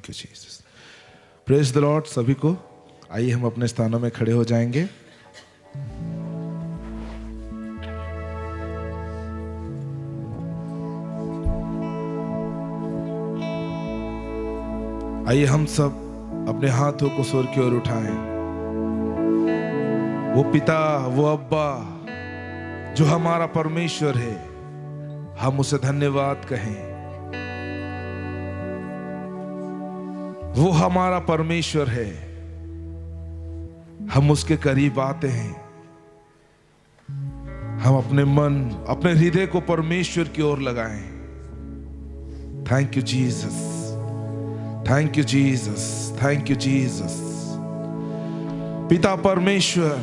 Thank you Jesus. Praise the Lord सभी को। आइए हम अपने स्थानों में खड़े हो जाएंगे। आइए हम सब अपने हाथों को स्वर्ग की ओर उठाएं। वो पिता, वो अब्बा जो हमारा परमेश्वर है, हम उसे धन्यवाद कहें। वो हमारा परमेश्वर है, हम उसके करीब आते हैं। हम अपने मन, अपने हृदय को परमेश्वर की ओर लगाएं। Thank you Jesus, thank you Jesus, thank you Jesus. पिता परमेश्वर,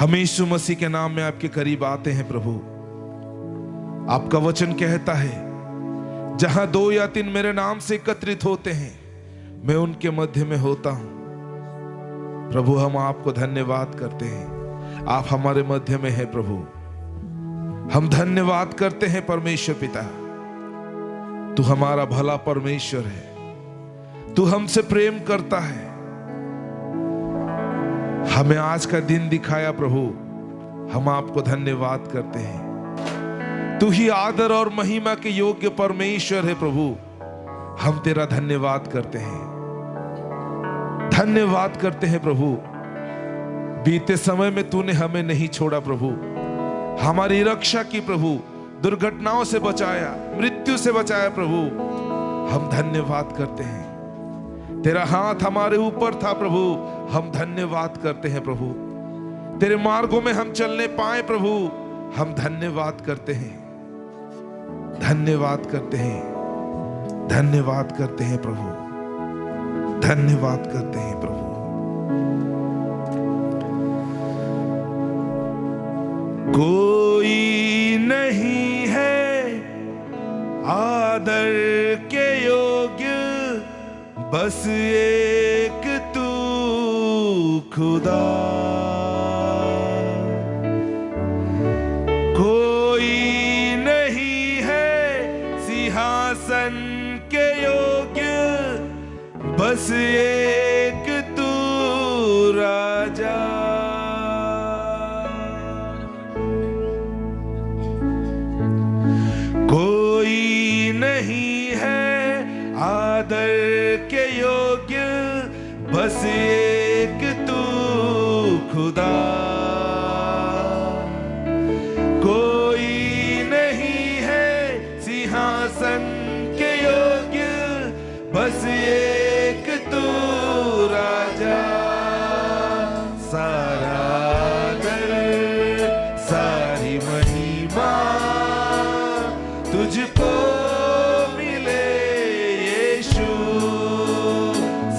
हम यीशु मसीह के नाम में आपके करीब आते हैं प्रभु। आपका वचन कहता है, जहां 2 या 3 मेरे नाम से एकत्रित होते हैं, मैं उनके मध्य में होता हूं। प्रभु हम आपको धन्यवाद करते हैं, आप हमारे मध्य में हैं प्रभु। हम धन्यवाद करते हैं परमेश्वर पिता, तू हमारा भला परमेश्वर है, तू हमसे प्रेम करता है। हमें आज का दिन दिखाया प्रभु, हम आपको धन्यवाद करते हैं। तू ही आदर और महिमा के योग्य परमेश्वर है प्रभु। हम तेरा धन्यवाद करते हैं, धन्यवाद करते हैं प्रभु। बीते समय में तूने हमें नहीं छोड़ा प्रभु, हमारी रक्षा की प्रभु, दुर्घटनाओं से बचाया, मृत्यु से बचाया प्रभु। हम धन्यवाद करते हैं। तेरा हाथ हमारे ऊपर था प्रभु, हम धन्यवाद करते हैं प्रभु। तेरे मार्गों में हम चलने पाए प्रभु, हम धन्यवाद करते हैं, धन्यवाद करते हैं, धन्यवाद करते हैं प्रभु, धन्यवाद करते हैं प्रभु। कोई नहीं है आदर के योग्य, बस एक तू खुदा। कोई नहीं है सिंहासन के योग्य, बस एक तू राजा। कोई नहीं है आदर के योग्य, बस एक तू खुदा। कोई नहीं है सिंहासन के योग्य, बस एक तू राजा। सारा आदर, सारी महिमा तुझको मिले यीशु।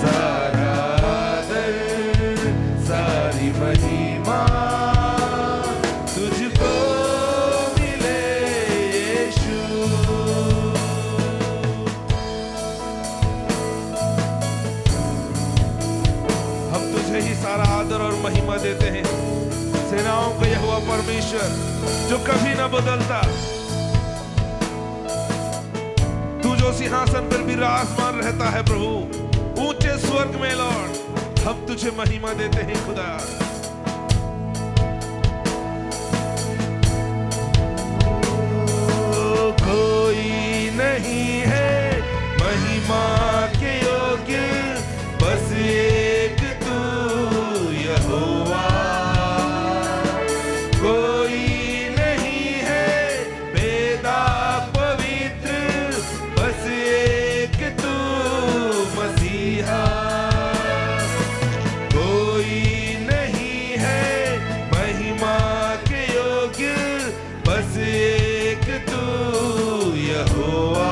सारा आदर, सारी महिमा तुझको मिले यीशु। हम तुझे ही सारा आदर और महिमा देते हैं। सेनाओं का यहोवा परमेश्वर जो कभी न बदलता, तू जो सिंहासन पर विराजमान रहता है प्रभु, ऊंचे स्वर्ग में लॉर्ड, हम तुझे महिमा देते हैं खुदा। कोई नहीं है महिमा के योग्य, बस एक तू यहोवा। कोई नहीं है वेदा पवित्र, बस एक तू मसीहा। कोई नहीं है महिमा के योग्य, बस एक तू यहोवा।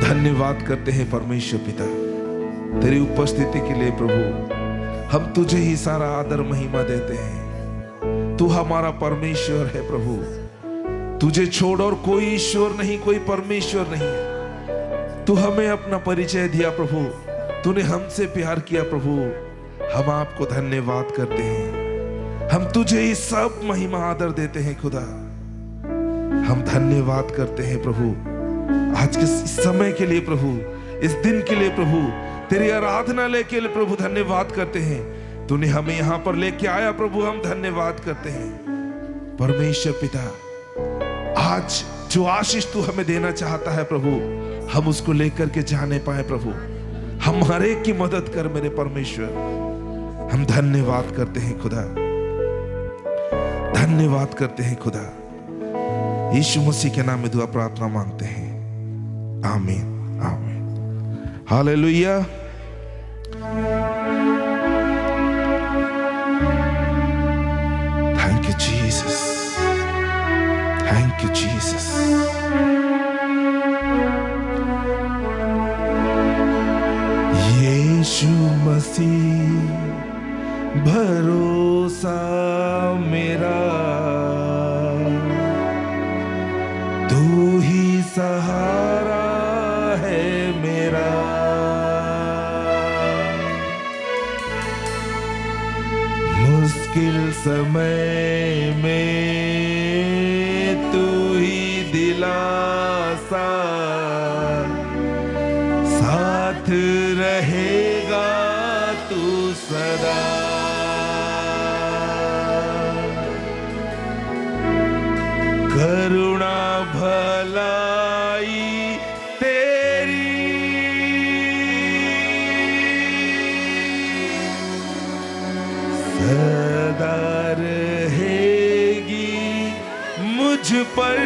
धन्यवाद करते हैं परमेश्वर पिता तेरी उपस्थिति के लिए। प्रभु हम तुझे ही सारा आदर महिमा देते हैं। तू हमारा परमेश्वर है प्रभु, तुझे छोड़ और कोई ईश्वर नहीं, कोई परमेश्वर नहीं है। तू हमें अपना परिचय दिया प्रभु, तूने हमसे प्यार किया प्रभु। हम आपको धन्यवाद करते हैं, हम तुझे ही सब महिमा आदर देते हैं खुदा। हम धन्यवाद करते हैं प्रभु आज के इस समय के लिए प्रभु, इस दिन के लिए प्रभु, तेरी आराधनालय के लिए प्रभु धन्यवाद करते हैं। तूने हमें यहाँ पर लेके आया प्रभु, हम धन्यवाद करते हैं। परमेश्वर पिता आज जो आशीष तू हमें देना चाहता है प्रभु, हम उसको लेकर के जाने पाए प्रभु। हम हर एक की मदद कर मेरे परमेश्वर। हम धन्यवाद करते हैं खुदा, धन्यवाद करते हैं खुदा। यीशु मसीह के नाम में दुआ प्रार्थना मांगते हैं, आमीन आमीन hallelujah. Thank you Jesus, thank you Jesus. Yeshu Masih भरोसा मेरा, तू ही सहारा है मेरा। मुश्किल समय में तू ही दिलासा, साथ रहेगा तू सदा। करुणा भलाई तेरी सदा रहेगी मुझ पर।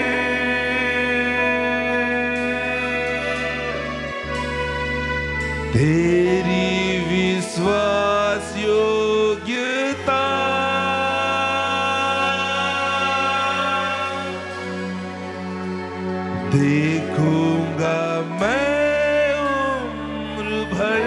तेरी विश्वास योग्यता देखूंगा मैं उम्र भर।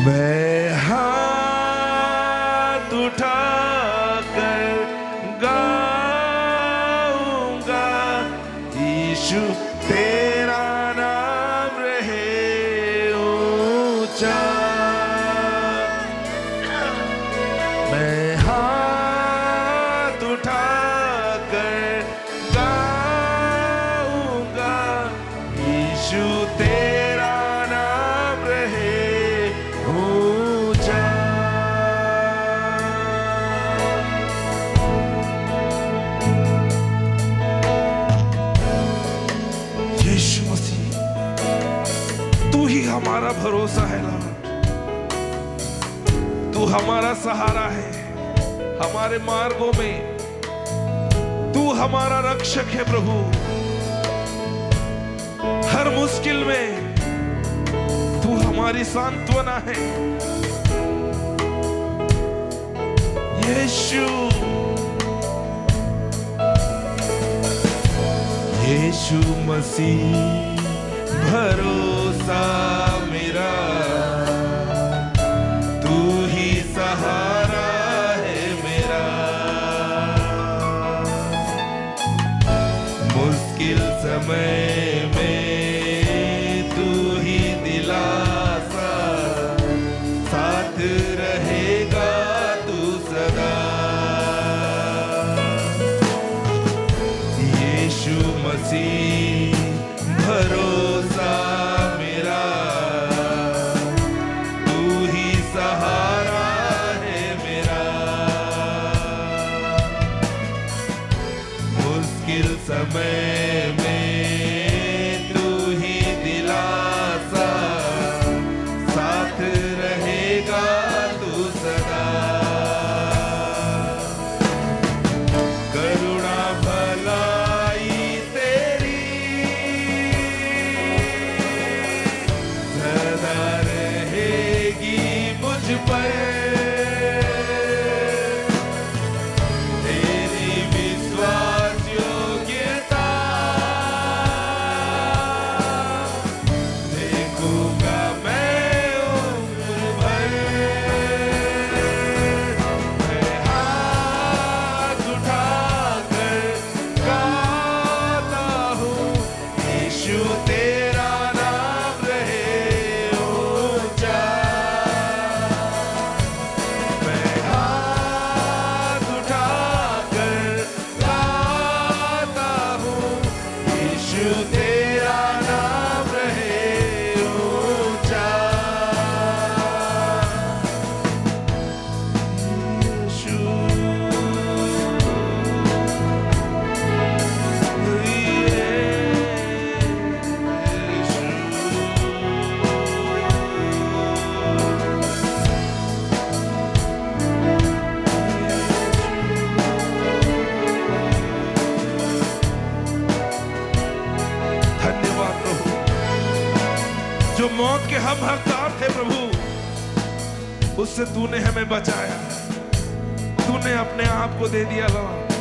मैं हाथ उठाकर गाऊंगा, यीशु तेरा नाम रहे ऊंचा। मैं हाथ उठाकर गाऊंगा, यीशु तेरा नाम रहे ऊंचा। यीशु मसीह तू ही हमारा भरोसा है लॉर्ड, तू हमारा सहारा है हमारे मार्गों में। तू हमारा रक्षक है प्रभु, हर मुश्किल में तू हमारी सांत्वना है। यीशु यीशु मसीह भरोसा मेरा, तू ही सहारा है मेरा। मुश्किल समय में तू ही दिलासा, साथ रहेगा तू सदा। यीशु मसीह भरोसा मेरा, तू ही सहारा है मेरा। मुश्किल समय में तू ही दिलासा, साथ रहेगा तू सदा। करुणा भलाई तेरी सदा रहेगी मुझ पर। तेरी मौत के हम हकदार थे प्रभु, उससे तूने हमें बचाया, तूने अपने आप को दे दिया लॉर्ड।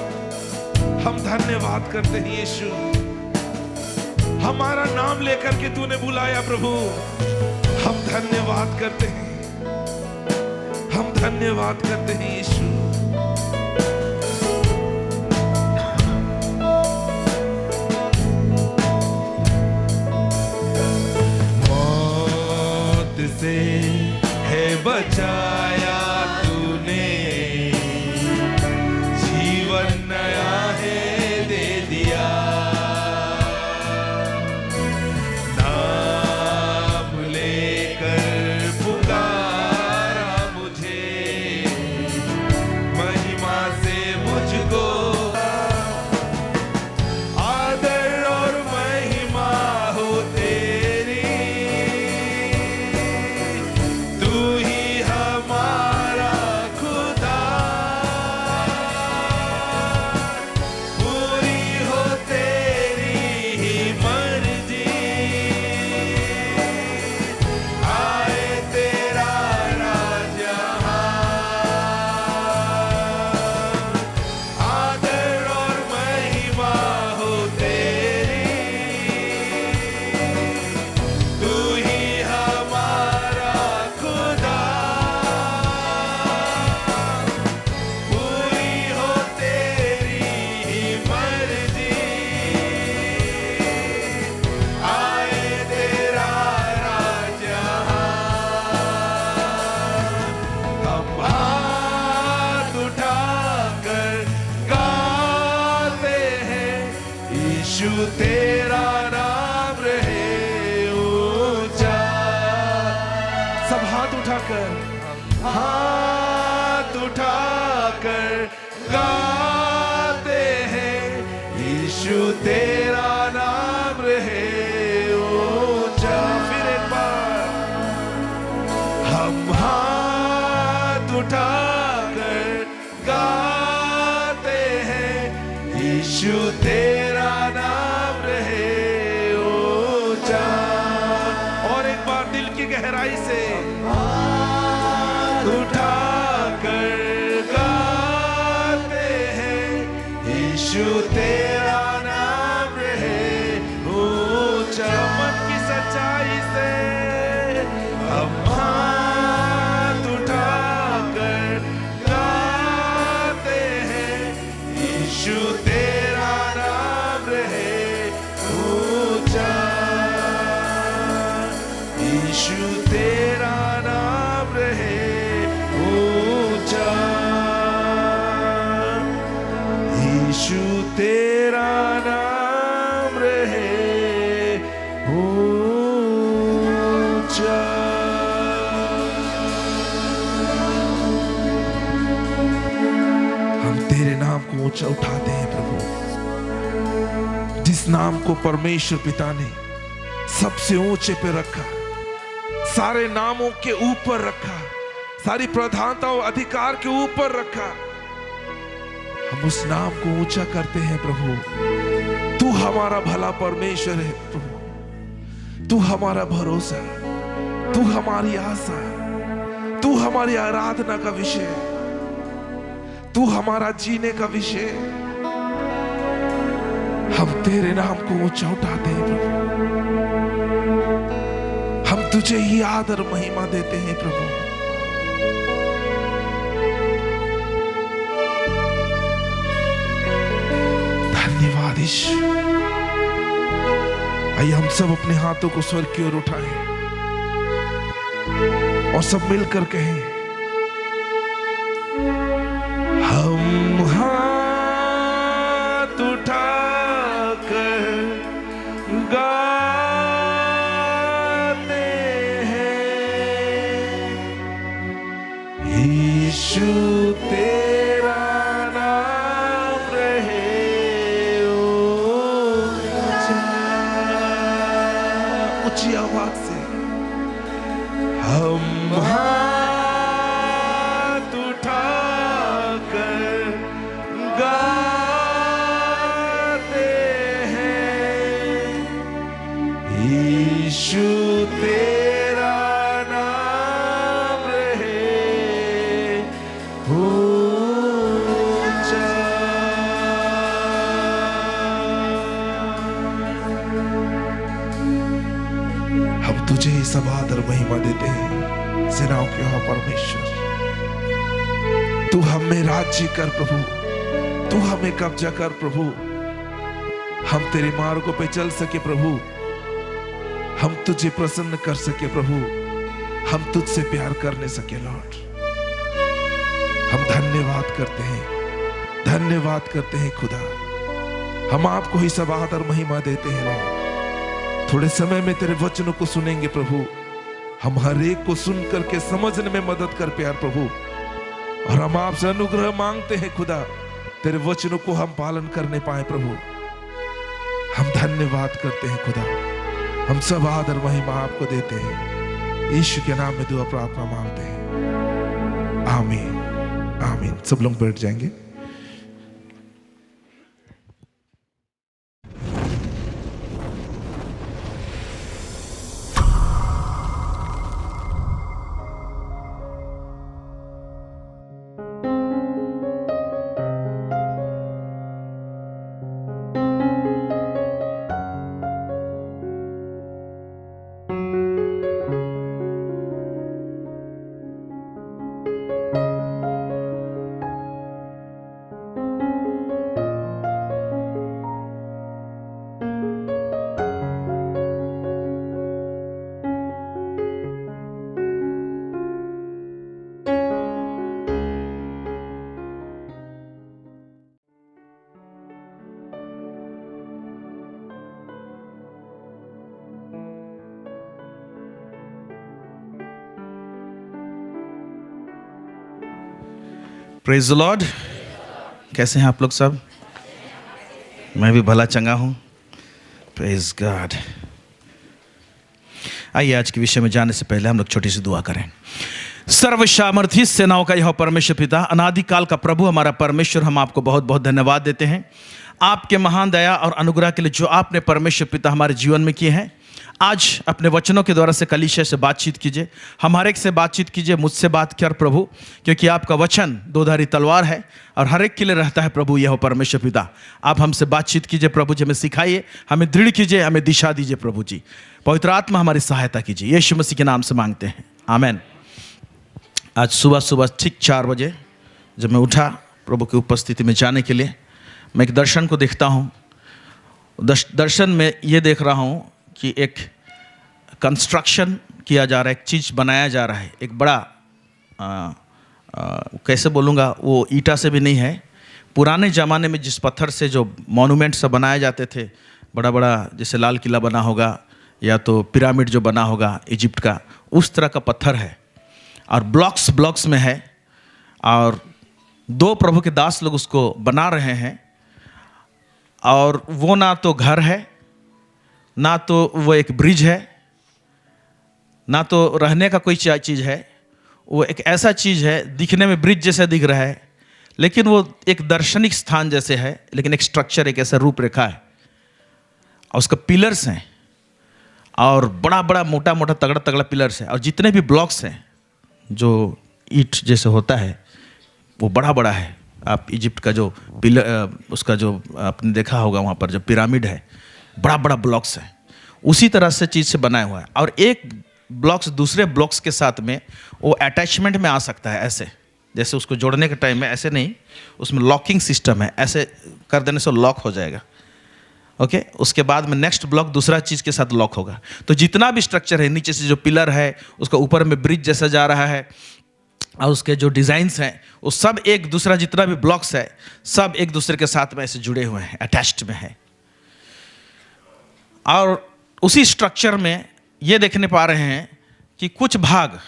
हम धन्यवाद करते हैं यीशु, हमारा नाम लेकर के तूने बुलाया प्रभु, हम धन्यवाद करते हैं, हम धन्यवाद करते हैं यीशु। मौत से है बचाया तूने, जीवन नया है दे दिया, नाम लेकर पुकारा मुझे, महिमा से मुझको आदर और महिमा हो तेरी, तू ही हमारा खुदा, पूरी हो तेरी ही मर्जी, आए तेरा राज यहाँ, आदर और महिमा हो तेरी, तू ही हमारा खुदा, पूरी हो तेरी ही मर्जी, आए तेरा राज यहाँ। हम हाथ उठाकर गाते हैं, यीशु तेरा नाम रहे ऊंचा। सब हाथ उठाकर, हाथ उठाकर गाते हैं, यीशु तेरा नाम रहे ऊंचा। फिर एक बार हम हाथ उठाकर गाते हैं, यीशु तेरा नाम रहे ऊंचा। और एक बार दिल की गहराई से हाथ उठाकर गाते हैं, यीशु तेरा नाम रहे ऊंचा। मन की सच्चाई से हम हाथ उठाकर गाते हैं, यीशु तेरा नाम रहे ऊंचा, यीशु तेरा नाम रहे ऊंचा, यीशु तेरा नाम रहे ऊंचा। हम तेरे नाम को ऊंचा उठाते हैं प्रभु, जिस नाम को परमेश्वर पिता ने सबसे ऊंचे पे रखा, सारे नामों के ऊपर रखा, सारी प्रधानता और अधिकार के ऊपर रखा। हम उस नाम को ऊंचा करते हैं प्रभु। तू हमारा भला परमेश्वर है प्रभु, तू हमारा भरोसा, तू हमारी आशा, तू हमारी आराधना का विषय, तू हमारा जीने का विषय। हम तेरे नाम को ऊंचा उठाते हैं प्रभु, हम तुझे ही आदर महिमा देते हैं प्रभु। धन्यवाद ईश्वर। आइए हम सब अपने हाथों को स्वर्ग की ओर उठाएं और सब मिलकर कहें, हम हाथ उठाकर गाते हैं, यीशु तेरा नाम रहे ऊंचा। ऊंची आवाज से हम हाथ उठाकर गाते हैं, यीशु तेरा तुझे ही सब आदर महिमा देते हैं। सेनाओं के यहोवा परमेश्वर, तू हमें राज्य कर प्रभु, तू हमें कब्जा कर प्रभु। हम तेरे मार्गों पे चल सके प्रभु, हम तुझे प्रसन्न कर सके प्रभु, हम तुझसे प्यार करने सके लॉर्ड। हम धन्यवाद करते हैं, धन्यवाद करते हैं खुदा। हम आपको ही सब आदर महिमा देते हैं लॉर्ड। थोड़े समय में तेरे वचनों को सुनेंगे प्रभु। हम हर एक को सुन करके समझने में मदद कर प्यार प्रभु। और हम आपसे अनुग्रह मांगते हैं खुदा, तेरे वचनों को हम पालन करने पाए प्रभु। हम धन्यवाद करते हैं खुदा। हम सब आदर महिमा आपको देते हैं। यीशु के नाम में दुआ प्रार्थना मांगते हैं, आमीन आमीन। सब लोग बैठ जाएंगे। Praise the Lord. कैसे हैं आप लोग सब? मैं भी भला चंगा हूँ। Praise God. आइए आज के विषय में जाने से पहले हम लोग छोटी सी दुआ करें। सर्वसामर्थी सेनाओं का यह परमेश्वर पिता, अनादिकाल का प्रभु, हमारा परमेश्वर, हम आपको बहुत बहुत धन्यवाद देते हैं आपके महान दया और अनुग्रह के लिए जो आपने परमेश्वर पिता हमारे जीवन में किए हैं। आज अपने वचनों के द्वारा से कलीसिया से बातचीत कीजिए, हम हर एक से बातचीत कीजिए, मुझसे बात कर प्रभु, क्योंकि आपका वचन दो-धारी तलवार है और हर एक के लिए रहता है प्रभु। यह परमेश्वर पिता, आप हमसे बातचीत कीजिए प्रभु जी, हमें सिखाइए, हमें दृढ़ कीजिए, हमें दिशा दीजिए प्रभु जी। पवित्र आत्मा हमारी सहायता कीजिए, यीशु मसीह के नाम से मांगते हैं, आमीन। आज सुबह सुबह ठीक 4 बजे जब मैं उठा प्रभु की उपस्थिति में जाने के लिए, मैं एक दर्शन को देखता हूँ। दर्शन में ये देख रहा हूँ कि एक कंस्ट्रक्शन किया जा रहा है, एक चीज़ बनाया जा रहा है, एक बड़ा कैसे बोलूँगा, वो ईटा से भी नहीं है। पुराने ज़माने में जिस पत्थर से जो मॉन्यूमेंट सब बनाए जाते थे, बड़ा बड़ा, जैसे लाल किला बना होगा या तो पिरामिड जो बना होगा इजिप्ट का, उस तरह का पत्थर है और ब्लॉक्स ब्लॉक्स में है। और 2 प्रभु के दास लोग उसको बना रहे हैं। और वो ना तो घर है, ना तो वो एक ब्रिज है, ना तो रहने का कोई चीज़ है। वो एक ऐसा चीज़ है, दिखने में ब्रिज जैसा दिख रहा है, लेकिन वो एक दार्शनिक स्थान जैसे है, लेकिन एक स्ट्रक्चर, एक ऐसा रूपरेखा है। और उसका पिलर्स हैं और बड़ा बड़ा मोटा मोटा तगड़ा तगड़ा पिलर्स है। और जितने भी ब्लॉक्स हैं जो ईंट जैसे होता है, वो बड़ा बड़ा है। आप इजिप्ट का जो पिलर, उसका जो आपने देखा होगा वहाँ पर जो पिरामिड है, बड़ा बड़ा ब्लॉक्स है, उसी तरह से चीज़ से बनाया हुआ है। और एक ब्लॉक्स दूसरे ब्लॉक्स के साथ में वो अटैचमेंट में आ सकता है, ऐसे जैसे उसको जोड़ने के टाइम में ऐसे नहीं, उसमें लॉकिंग सिस्टम है, ऐसे कर देने से लॉक हो जाएगा। ओके, उसके बाद में नेक्स्ट ब्लॉक दूसरा चीज़ के साथ लॉक होगा। तो जितना भी स्ट्रक्चर है, नीचे से जो पिलर है, उसका ऊपर में ब्रिज जैसा जा रहा है, और उसके जो डिज़ाइंस हैं वो सब एक दूसरा, जितना भी ब्लॉक्स है सब एक दूसरे के साथ में ऐसे जुड़े हुए हैं, अटैच्ड में है। और उसी स्ट्रक्चर में ये देखने पा रहे हैं कि कुछ भाग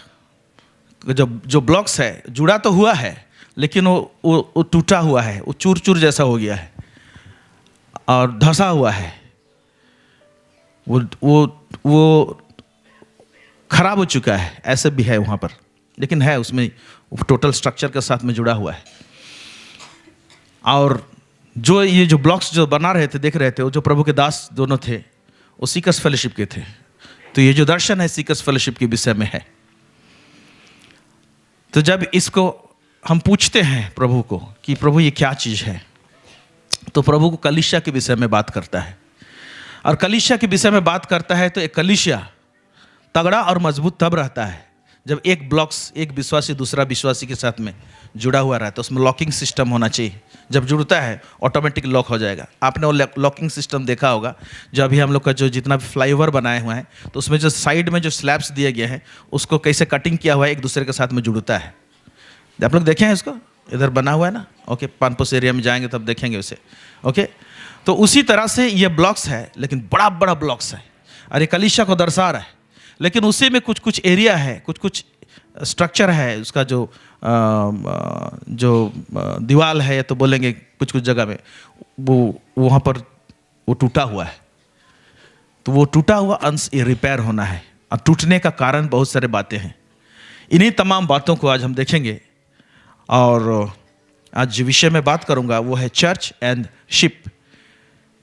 जो ब्लॉक्स है जुड़ा तो हुआ है, लेकिन वो टूटा हुआ है, वो चूर चूर जैसा हो गया है और धंसा हुआ है, वो खराब हो चुका है, ऐसे भी है वहाँ पर, लेकिन है उसमें टोटल स्ट्रक्चर के साथ में जुड़ा हुआ है। और जो ये जो ब्लॉक्स जो बना रहे थे, देख रहे थे, वो जो प्रभु के दास दोनों थे, वो सीकर्स फेलोशिप के थे। तो ये जो दर्शन है सीकर्स फेलोशिप के विषय में है। तो जब इसको हम पूछते हैं प्रभु को कि प्रभु ये क्या चीज़ है, तो प्रभु को कलीसिया के विषय में बात करता है। और कलीसिया के विषय में बात करता है तो एक कलीसिया तगड़ा और मजबूत तब रहता है जब एक ब्लॉक्स, एक विश्वासी दूसरा विश्वासी के साथ में जुड़ा हुआ रहता है। उसमें लॉकिंग सिस्टम होना चाहिए। जब जुड़ता है ऑटोमेटिक लॉक हो जाएगा। आपने वो लॉकिंग सिस्टम देखा होगा जो अभी हम लोग का जो जितना भी फ्लाईओवर बनाए हुए हैं, तो उसमें जो साइड में जो स्लैब्स दिए गए हैं उसको कैसे कटिंग किया हुआ है, एक दूसरे के साथ में जुड़ता है। आप लोग देखे हैं इसको? इधर बना हुआ है ना, ओके। पानपोस एरिया में जाएंगे तब देखेंगे उसे, ओके। तो उसी तरह से ये ब्लॉक्स है, लेकिन बड़ा बड़ा ब्लॉक्स है और ये कलीसिया को दर्शा रहा है। लेकिन उसी में कुछ कुछ एरिया है, कुछ कुछ स्ट्रक्चर है, उसका जो दीवार है, या तो बोलेंगे कुछ कुछ जगह में वो वहाँ पर वो टूटा हुआ है। तो वो टूटा हुआ अंश ये रिपेयर होना है। और टूटने का कारण बहुत सारे बातें हैं। इन्हीं तमाम बातों को आज हम देखेंगे। और आज जो विषय में बात करूंगा वो है चर्च एंड शिप,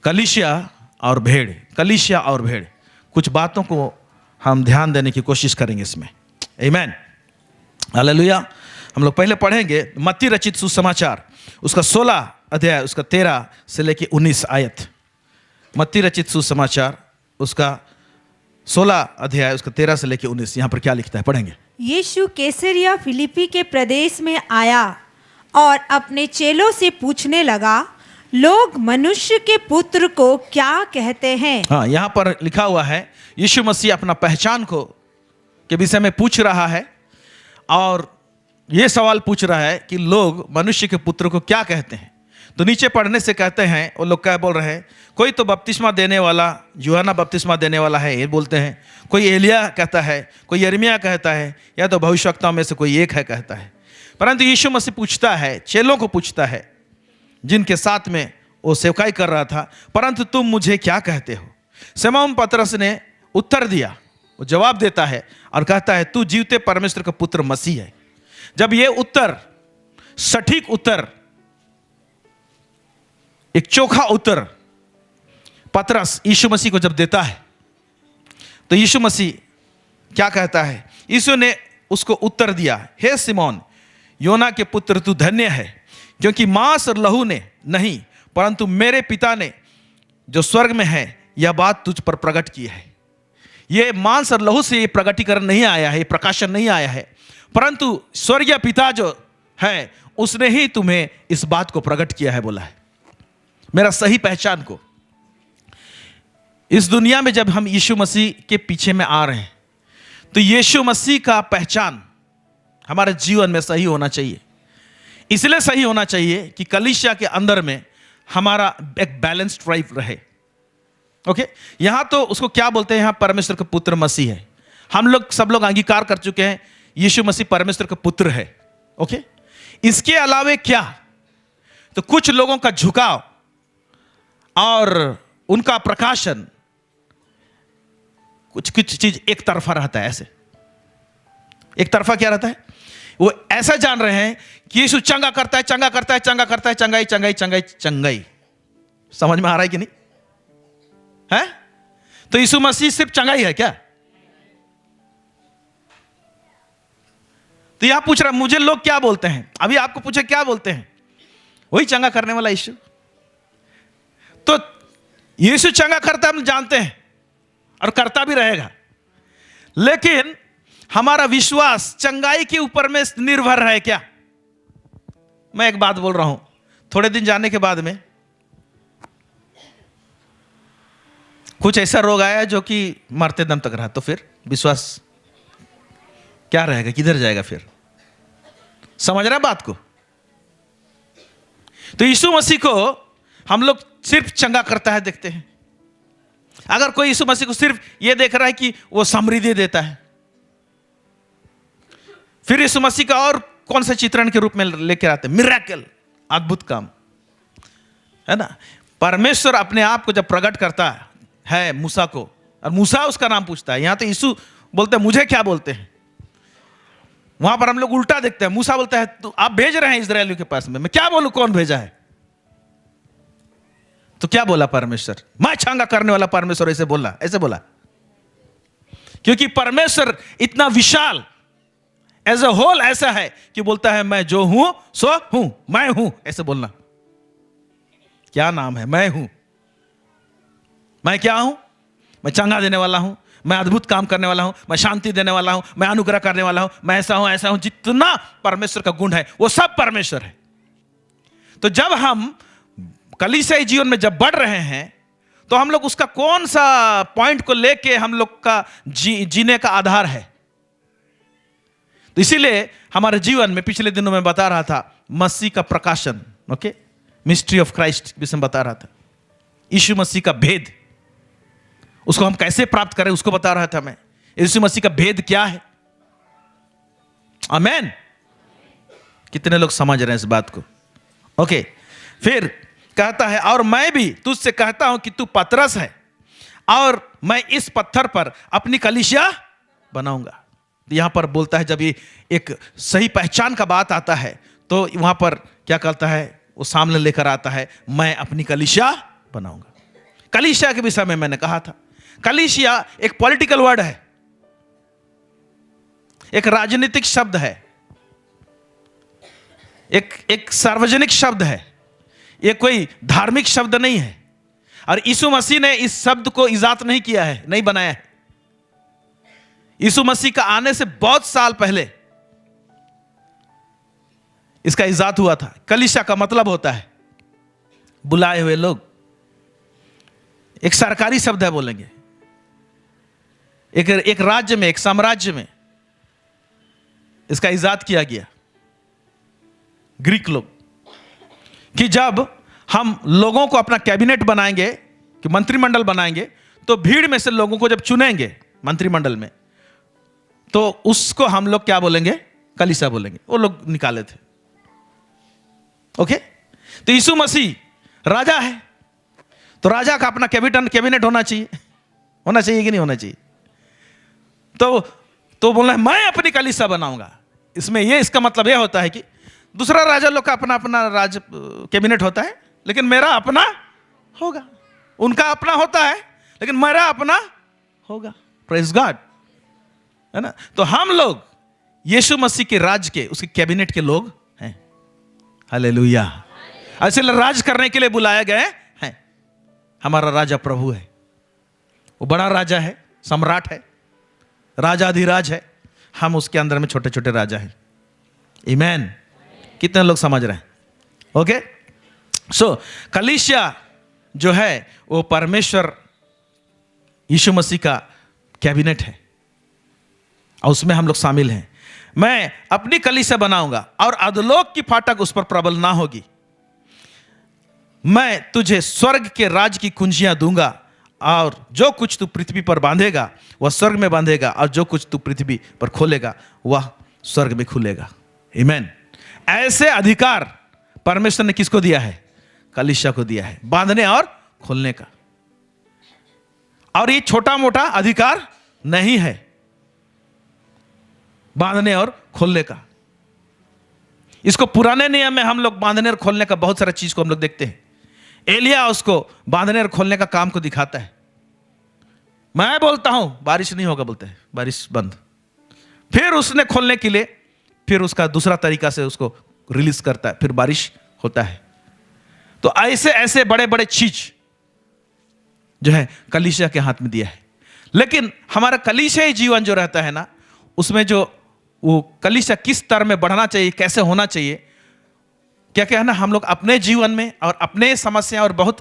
कलीसिया और भेड़। कलीसिया और भेड़, कुछ बातों को हम ध्यान देने की कोशिश करेंगे इसमें। आमीन, हालेलुया। हम लोग पहले पढ़ेंगे मत्ती रचित सुसमाचार, उसका 16 अध्याय, उसका 13 से लेके 19 आयत। मत्ती रचित सुसमाचार उसका 16 अध्याय, उसका 13 से लेके 19। यहाँ पर क्या लिखता है, पढ़ेंगे। यीशु कैसरिया फिलिप्पी के प्रदेश में आया और अपने चेलों से पूछने लगा, लोग मनुष्य के पुत्र को क्या कहते हैं? हाँ, यहाँ पर लिखा हुआ है यीशु मसीह अपना पहचान को के विषय में पूछ रहा है। और ये सवाल पूछ रहा है कि लोग मनुष्य के पुत्र को क्या कहते हैं। तो नीचे पढ़ने से कहते हैं, वो लोग क्या बोल रहे हैं, कोई तो बपतिस्मा देने वाला, यूहन्ना बपतिस्मा देने वाला है, ये बोलते हैं। कोई एलिया कहता है, कोई यिर्मयाह कहता है, या तो भविष्यवक्ताओं में से कोई एक है कहता है। परंतु यीशु मसीह पूछता है, चेलों को पूछता है जिनके साथ में वो सेवकाई कर रहा था, परंतु तुम मुझे क्या कहते हो? शमौन पतरस ने उत्तर दिया, वो जवाब देता है और कहता है, तू जीवते परमेश्वर का पुत्र मसीह है। जब ये उत्तर, सटीक उत्तर, एक चोखा उत्तर पतरस यीशु मसीह को जब देता है, तो यीशु मसीह क्या कहता है? यीशु ने उसको उत्तर दिया, हे सिमोन योना के पुत्र, तू धन्य है, क्योंकि मांस और लहू ने नहीं, परंतु मेरे पिता ने जो स्वर्ग में है यह बात तुझ पर प्रकट की है। ये मांस और लहू से ये प्रकटीकरण नहीं आया है, ये प्रकाशन नहीं आया है, परंतु स्वर्गीय पिता जो है उसने ही तुम्हें इस बात को प्रकट किया है, बोला है। मेरा सही पहचान को इस दुनिया में जब हम यीशु मसीह के पीछे में आ रहे हैं, तो यीशु मसीह का पहचान हमारे जीवन में सही होना चाहिए। इसलिए सही होना चाहिए कि कलीसिया के अंदर में हमारा एक बैलेंस्ड लाइफ रहे। ओके, यहां तो उसको क्या बोलते हैं? यहां परमेश्वर का पुत्र मसीह है। हम लोग सब लोग अंगीकार कर चुके हैं यीशु मसीह परमेश्वर का पुत्र है। ओके, इसके अलावे क्या? तो कुछ लोगों का झुकाव और उनका प्रकाशन, कुछ कुछ चीज एक तरफा रहता है। ऐसे एक तरफा क्या रहता है? वो ऐसा जान रहे हैं कि यीशु चंगा करता है, चंगा करता है, चंगा करता है, चंगाई चंगाई चंगाई चंगाई। समझ में आ रहा है कि नहीं है? तो यीशु मसीह सिर्फ चंगाई है क्या? तो यहां पूछ रहा, मुझे लोग क्या बोलते हैं? अभी आपको पूछे क्या बोलते हैं? वही चंगा करने वाला यीशु। तो यीशु चंगा करता है, हम जानते हैं और करता भी रहेगा, लेकिन हमारा विश्वास चंगाई के ऊपर में निर्भर है क्या? मैं एक बात बोल रहा हूं, थोड़े दिन जाने के बाद में कुछ ऐसा रोग आया जो कि मरते दम तक रहा, तो फिर विश्वास क्या रहेगा? किधर जाएगा फिर? समझ रहे बात को? तो यीशु मसीह को हम लोग सिर्फ चंगा करता है देखते हैं। अगर कोई यीशु मसीह को सिर्फ ये देख रहा है कि वो समृद्धि देता है, फिर यीशु मसीह का और कौन सा चित्रण के रूप में लेकर आते हैं? मिरेकल, अद्भुत काम, है ना। परमेश्वर अपने आप को जब प्रकट करता है मूसा को, और मूसा उसका नाम पूछता है, यहां तो यीशु बोलते हैं मुझे क्या बोलते हैं? वहां पर हम लोग उल्टा देखते हैं। मूसा बोलता है तो आप भेज रहे हैं इस्राएलियों के पास में, मैं क्या बोलूं कौन भेजा है? तो क्या बोला परमेश्वर? मैं चंगा करने वाला परमेश्वर ऐसे बोला, ऐसे बोला, क्योंकि परमेश्वर इतना विशाल एज अ होल ऐसा है कि बोलता है मैं जो हूं सो हूं, मैं हूं, ऐसे बोलना। क्या नाम है? मैं हूं। मैं क्या हूं? मैं चंगा देने वाला हूं, मैं अद्भुत काम करने वाला हूं, मैं शांति देने वाला हूं, मैं अनुग्रह करने वाला हूं, मैं ऐसा हूं, जितना परमेश्वर का गुण है वो सब परमेश्वर है। तो जब हम कलीसियाई जीवन में जब बढ़ रहे हैं तो हम लोग उसका कौन सा पॉइंट को लेके हम लोग का जीने का आधार है। तो इसीलिए हमारे जीवन में पिछले दिनों में बता रहा था मसीह का प्रकाशन, ओके, मिस्ट्री ऑफ क्राइस्ट विषय में बता रहा था, यीशु मसीह का भेद, उसको हम कैसे प्राप्त करें उसको बता रहा था मैं। यीशु मसीह का भेद क्या है? आमेन। कितने लोग समझ रहे हैं इस बात को? ओके, फिर कहता है और मैं भी तुझसे कहता हूं कि तू पतरस है और मैं इस पत्थर पर अपनी कलीसिया बनाऊंगा। यहां पर बोलता है, जब ये एक सही पहचान का बात आता है तो वहां पर क्या कहता है, वो सामने लेकर आता है, मैं अपनी कलीसिया बनाऊंगा। कलीसिया के विषय में मैंने कहा था, कलीसिया एक पॉलिटिकल वर्ड है, एक राजनीतिक शब्द है, एक सार्वजनिक शब्द है, ये कोई धार्मिक शब्द नहीं है। और यीशु मसीह ने इस शब्द को इजाद नहीं किया है, नहीं बनाया है। यीशु मसीह का आने से बहुत साल पहले इसका इजाद हुआ था। कलीसिया का मतलब होता है बुलाए हुए लोग। एक सरकारी शब्द है, बोलेंगे एक राज्य में, एक साम्राज्य में इसका इजाद किया गया, ग्रीक लोग, कि जब हम लोगों को अपना कैबिनेट बनाएंगे, कि मंत्रिमंडल बनाएंगे, तो भीड़ में से लोगों को जब चुनेंगे मंत्रिमंडल में, तो उसको हम लोग क्या बोलेंगे? कलीसिया बोलेंगे। वो लोग निकाले थे। ओके, तो यीशु मसीह राजा है, तो राजा का अपना कैबिनेट होना चाहिए कि नहीं होना चाहिए? तो बोलना है मैं अपनी कलीसिया बनाऊंगा। इसमें इसका मतलब यह होता है कि दूसरा राजा लोग का अपना अपना राज कैबिनेट होता है, लेकिन मेरा अपना होगा। उनका अपना होता है, लेकिन मेरा अपना होगा। प्रेज गॉड, है ना? तो हम लोग यीशु मसीह के राज के, उसके कैबिनेट के लोग हैं। हालेलुया। इसलिए राज करने के लिए बुलाए गए हैं। हमारा राजा प्रभु है, वो बड़ा राजा है, सम्राट है, राजाधिराज है। हम उसके अंदर में छोटे छोटे राजा हैं। आमीन। कितने लोग समझ रहे हैं? ओके, सो कलीसिया जो है वो परमेश्वर यीशु मसीह का कैबिनेट है और उसमें हम लोग शामिल हैं। मैं अपनी कलीसिया बनाऊंगा और अधोलोक की फाटक उस पर प्रबल ना होगी। मैं तुझे स्वर्ग के राज की कुंजियां दूंगा और जो कुछ तू पृथ्वी पर बांधेगा वह स्वर्ग में बांधेगा और जो कुछ तू पृथ्वी पर खोलेगा वह स्वर्ग में खुलेगा। आमीन। ऐसे अधिकार परमेश्वर ने किसको दिया है? कलीसिया को दिया है, बांधने और खोलने का। और ये छोटा मोटा अधिकार नहीं है, बांधने और खोलने का। इसको पुराने नियम में हम लोग बांधने और खोलने का बहुत सारा चीज को हम लोग देखते हैं। एलिया उसको बांधने और खोलने का काम को दिखाता है। मैं बोलता हूं बारिश नहीं होगा, बोलते हैं बारिश बंद, फिर उसने खोलने के लिए फिर उसका दूसरा तरीका से उसको रिलीज करता है, फिर बारिश होता है। तो ऐसे ऐसे बड़े बड़े चीज जो है कलीसिया के हाथ में दिया है। लेकिन हमारा कलीसियाई जीवन जो रहता है ना, उसमें जो वो कलीसिया किस स्तर में बढ़ना चाहिए, कैसे होना चाहिए, क्या क्या है ना, हम लोग अपने जीवन में और अपने समस्या और बहुत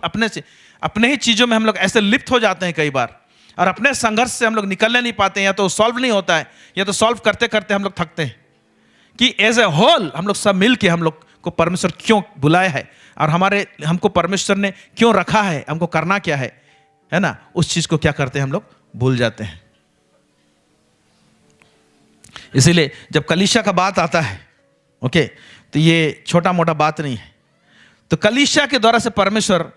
अपने ही चीजों में हम लोग ऐसे लिप्त हो जाते हैं कई बार, और अपने संघर्ष से हम लोग निकलने नहीं पाते हैं, या तो सॉल्व नहीं होता है, या तो सॉल्व करते करते हम लोग थकते हैं। कि एज ए होल हम लोग सब मिल के हम लोग को परमेश्वर क्यों बुलाया है और हमको परमेश्वर ने क्यों रखा है, हमको करना क्या है ना, उस चीज को क्या करते हैं हम लोग भूल जाते हैं। इसीलिए जब कलीसिया का बात आता है, ओके, तो ये छोटा मोटा बात नहीं है। तो कलीसिया के द्वारा से परमेश्वर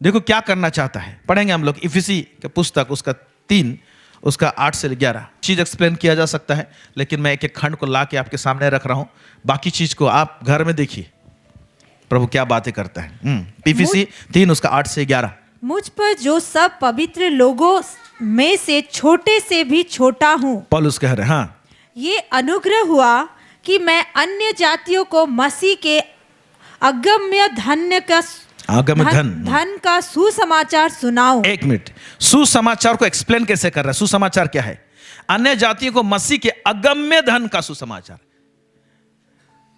देखो क्या करना चाहता है। पढ़ेंगे हम लोग इफिसी के पुस्तक उसका 3 उसका 8 से 11 चीज एक्सप्लेन किया जा सकता है, लेकिन मैं एक एक खंड को ला के आपके सामने रख रहा हूं। बाकी चीज को आप घर में देखिए प्रभु क्या बातें करता है। इफिसी 3 उसका 8 से 11। मुझ पर जो सब पवित्र लोगों में से छोटे से भी छोटा हूँ, पौलुस कह रहे हैं, हाँ, ये अनुग्रह हुआ कि मैं अन्य जातियों को मसीह के अगम्य धन्य का आगम धन। धन का सुसमाचार सुनाओ। एक मिनट, सुसमाचार को एक्सप्लेन कैसे कर रहा है? सुसमाचार क्या है? अन्य जातियों को मसीह के अगम्य धन का सुसमाचार।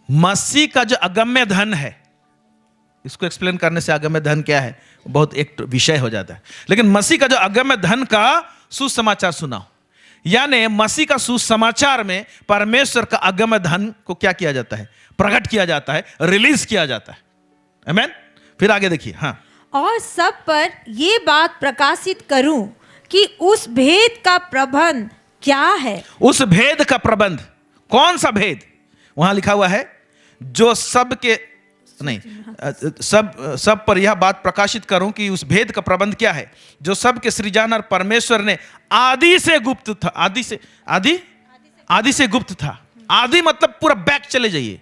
मसीह का जो अगम्य धन है, इसको एक्सप्लेन करने से अगम्य धन क्या है बहुत एक विषय हो जाता है, लेकिन मसीह का जो अगम्य धन का सुसमाचार सुनाओ। यानी मसीह का सुसमाचार में परमेश्वर का अगम्य धन को क्या किया जाता है? प्रकट किया जाता है, रिलीज किया जाता है। आमीन। फिर आगे देखिए। हाँ, और सब पर ये बात प्रकाशित करूं कि उस भेद का प्रबंध क्या है। उस भेद का प्रबंध, कौन सा भेद? वहां लिखा हुआ है जो सबके नहीं, सब पर यह बात प्रकाशित करूं कि उस भेद का प्रबंध क्या है जो सबके सृजनहार परमेश्वर ने आदि से गुप्त था। आदि से गुप्त था। आदि मतलब पूरा बैक चले जाइए,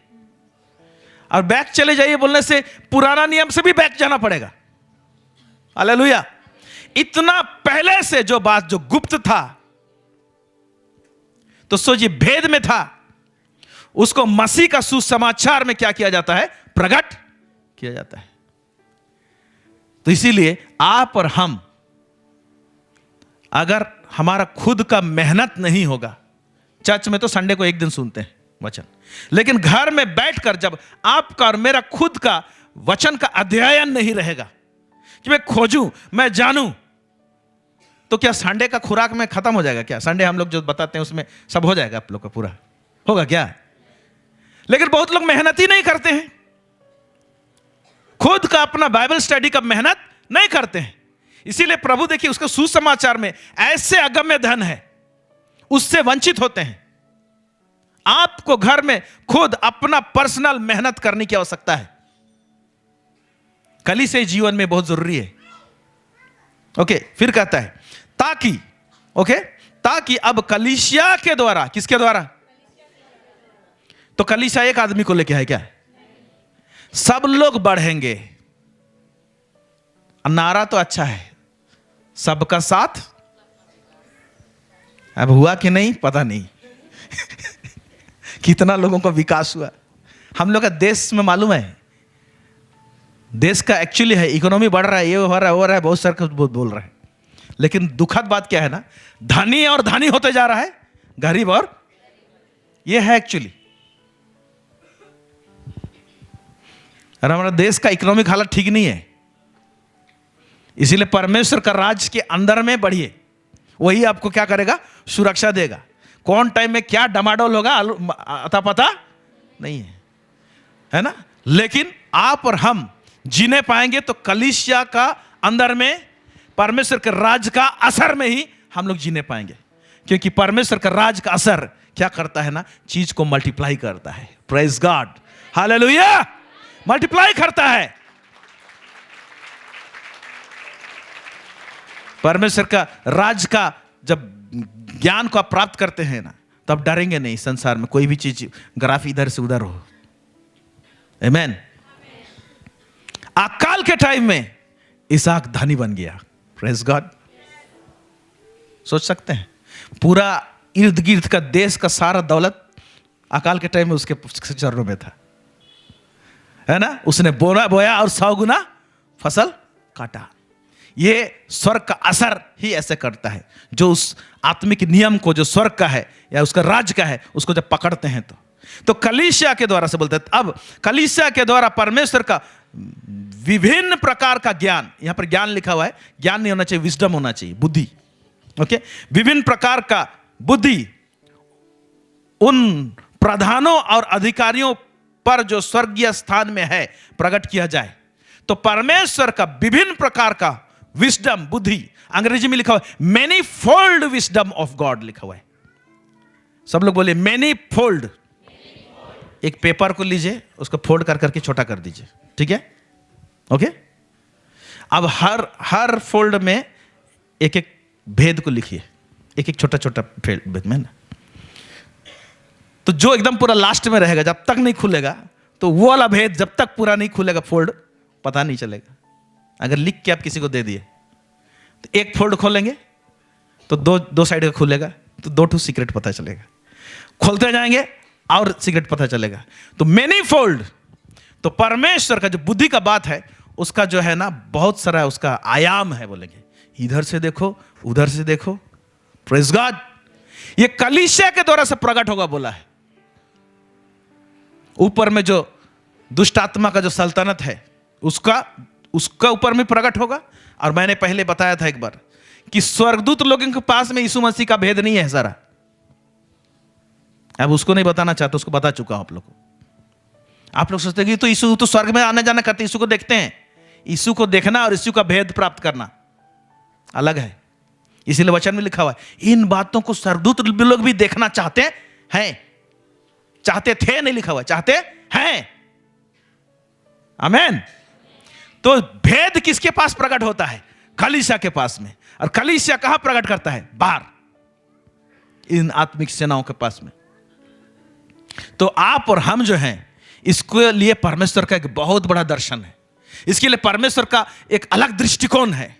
और बैक चले जाइए बोलने से पुराना नियम से भी बैक जाना पड़ेगा। हालेलुया। इतना पहले से जो बात जो गुप्त था, तो सोचिए भेद में था, उसको मसीह का सुसमाचार में क्या किया जाता है? प्रकट किया जाता है। तो इसीलिए आप और हम, अगर हमारा खुद का मेहनत नहीं होगा, चर्च में तो संडे को एक दिन सुनते हैं वचन, लेकिन घर में बैठकर जब आपका और मेरा खुद का वचन का अध्ययन नहीं रहेगा कि मैं खोजूं, मैं जानूं, तो क्या संडे का खुराक में खत्म हो जाएगा? क्या संडे हम लोग जो बताते हैं उसमें सब हो जाएगा? आप लोग का पूरा होगा क्या? लेकिन बहुत लोग मेहनत ही नहीं करते हैं, खुद का अपना बाइबल स्टडी का मेहनत नहीं करते हैं। इसीलिए प्रभु देखिए उसके सुसमाचार में ऐसे अगम्य धन है, उससे वंचित होते हैं। आपको घर में खुद अपना पर्सनल मेहनत करने की आवश्यकता है। कलीसिया जीवन में बहुत जरूरी है। ओके, फिर कहता है ताकि अब कलीसिया के द्वारा, किसके द्वारा? तो कलीसिया एक आदमी को लेके है क्या? सब लोग बढ़ेंगे। नारा तो अच्छा है, सबका साथ। अब हुआ कि नहीं पता नहीं कितना लोगों का विकास हुआ हम लोग का देश में मालूम है। देश का एक्चुअली है, इकोनॉमी बढ़ रहा है, ये हो रहा है, बहुत सारा कुछ बोल रहा है, लेकिन दुखद बात क्या है ना, धनी और धनी होते जा रहा है, गरीब और, ये है एक्चुअली। और हमारा देश का इकोनॉमिक हालत ठीक नहीं है। इसीलिए परमेश्वर का राज के अंदर में बढ़िए, वही आपको क्या करेगा? सुरक्षा देगा। कौन टाइम में क्या डमाडोल होगा अता पता नहीं है ना? लेकिन आप और हम जीने पाएंगे तो कलीसिया का अंदर में परमेश्वर के राज का असर में ही हम लोग जीने पाएंगे, क्योंकि परमेश्वर का राज का असर क्या करता है ना, चीज को मल्टीप्लाई करता है। Praise God, hallelujah. मल्टीप्लाई करता है। परमेश्वर का राज का जब ज्ञान को आप प्राप्त करते हैं ना, तब डरेंगे नहीं संसार में कोई भी चीज ग्राफ इधर से उधर हो। आमीन। अकाल के टाइम में इसहाक धनी बन गया। Praise God. सोच सकते हैं पूरा इर्द गिर्द का देश का सारा दौलत अकाल के टाइम में उसके चरणों में था, है ना? उसने बोया और 100 गुना फसल काटा। ये स्वर्ग का असर ही ऐसे करता है, जो उस आत्मिक नियम को जो स्वर्ग का है या उसका राज का है, उसको जब पकड़ते हैं तो कलीसिया के द्वारा से बोलते हैं। अब कलीसिया के द्वारा परमेश्वर का विभिन्न प्रकार का ज्ञान, यहां पर ज्ञान लिखा हुआ है, ज्ञान नहीं होना चाहिए, विजडम होना चाहिए, बुद्धि। ओके, विभिन्न प्रकार का बुद्धि उन प्रधानों और अधिकारियों पर जो स्वर्गीय स्थान में है प्रकट किया जाए। तो परमेश्वर का विभिन्न प्रकार का विजडम, बुद्धि, अंग्रेजी में लिखा हुआ है many fold wisdom of God लिखा हुआ है। सब लोग बोले मेनी फोल्ड। एक पेपर को लीजिए, उसको फोल्ड कर करके छोटा कर दीजिए, ठीक है? ओके। अब हर फोल्ड में एक एक भेद को लिखिए, एक एक छोटा छोटा भेद में ना। तो जो एकदम पूरा लास्ट में रहेगा, जब तक नहीं खुलेगा, तो वो वाला भेद जब तक पूरा नहीं खुलेगा फोल्ड, पता नहीं चलेगा। अगर लिख के आप किसी को दे दिए तो एक फोल्ड खोलेंगे तो दो साइड का खुलेगा, तो 2 सीक्रेट पता चलेगा। खोलते जाएंगे और सीक्रेट पता चलेगा। तो मेनी फोल्ड, तो परमेश्वर का जो बुद्धि का बात है उसका जो है ना बहुत सारा उसका आयाम है बोलेंगे, इधर से देखो, उधर से देखो। Praise God. ये कलीसिया के द्वारा से प्रकट होगा बोला है। ऊपर में जो दुष्ट आत्मा का जो सल्तनत है उसका ऊपर में प्रकट होगा। और मैंने पहले बताया था एक बार कि स्वर्गदूत लोगों के पास में यीशु मसीह का भेद नहीं है सारा। अब उसको नहीं बताना चाहता, उसको बता चुका हूं आप लोग को। आप लोग सोचते हैं कि तो यीशु तो स्वर्ग में आने जाना करते, यीशु को देखते हैं। यीशु को देखना और यीशु का भेद प्राप्त करना अलग है। इसीलिए वचन में लिखा हुआ है इन बातों को स्वर्गदूत लोग भी देखना चाहते हैं। चाहते थे नहीं लिखा हुआ, चाहते हैं। आमीन। तो भेद किसके पास प्रकट होता है? कलीसिया के पास में। और कलीसिया कहां प्रकट करता है? बाहर, इन आत्मिक सेनाओं के पास में। तो आप और हम जो हैं, इसके लिए परमेश्वर का एक बहुत बड़ा दर्शन है। इसके लिए परमेश्वर का एक अलग दृष्टिकोण है।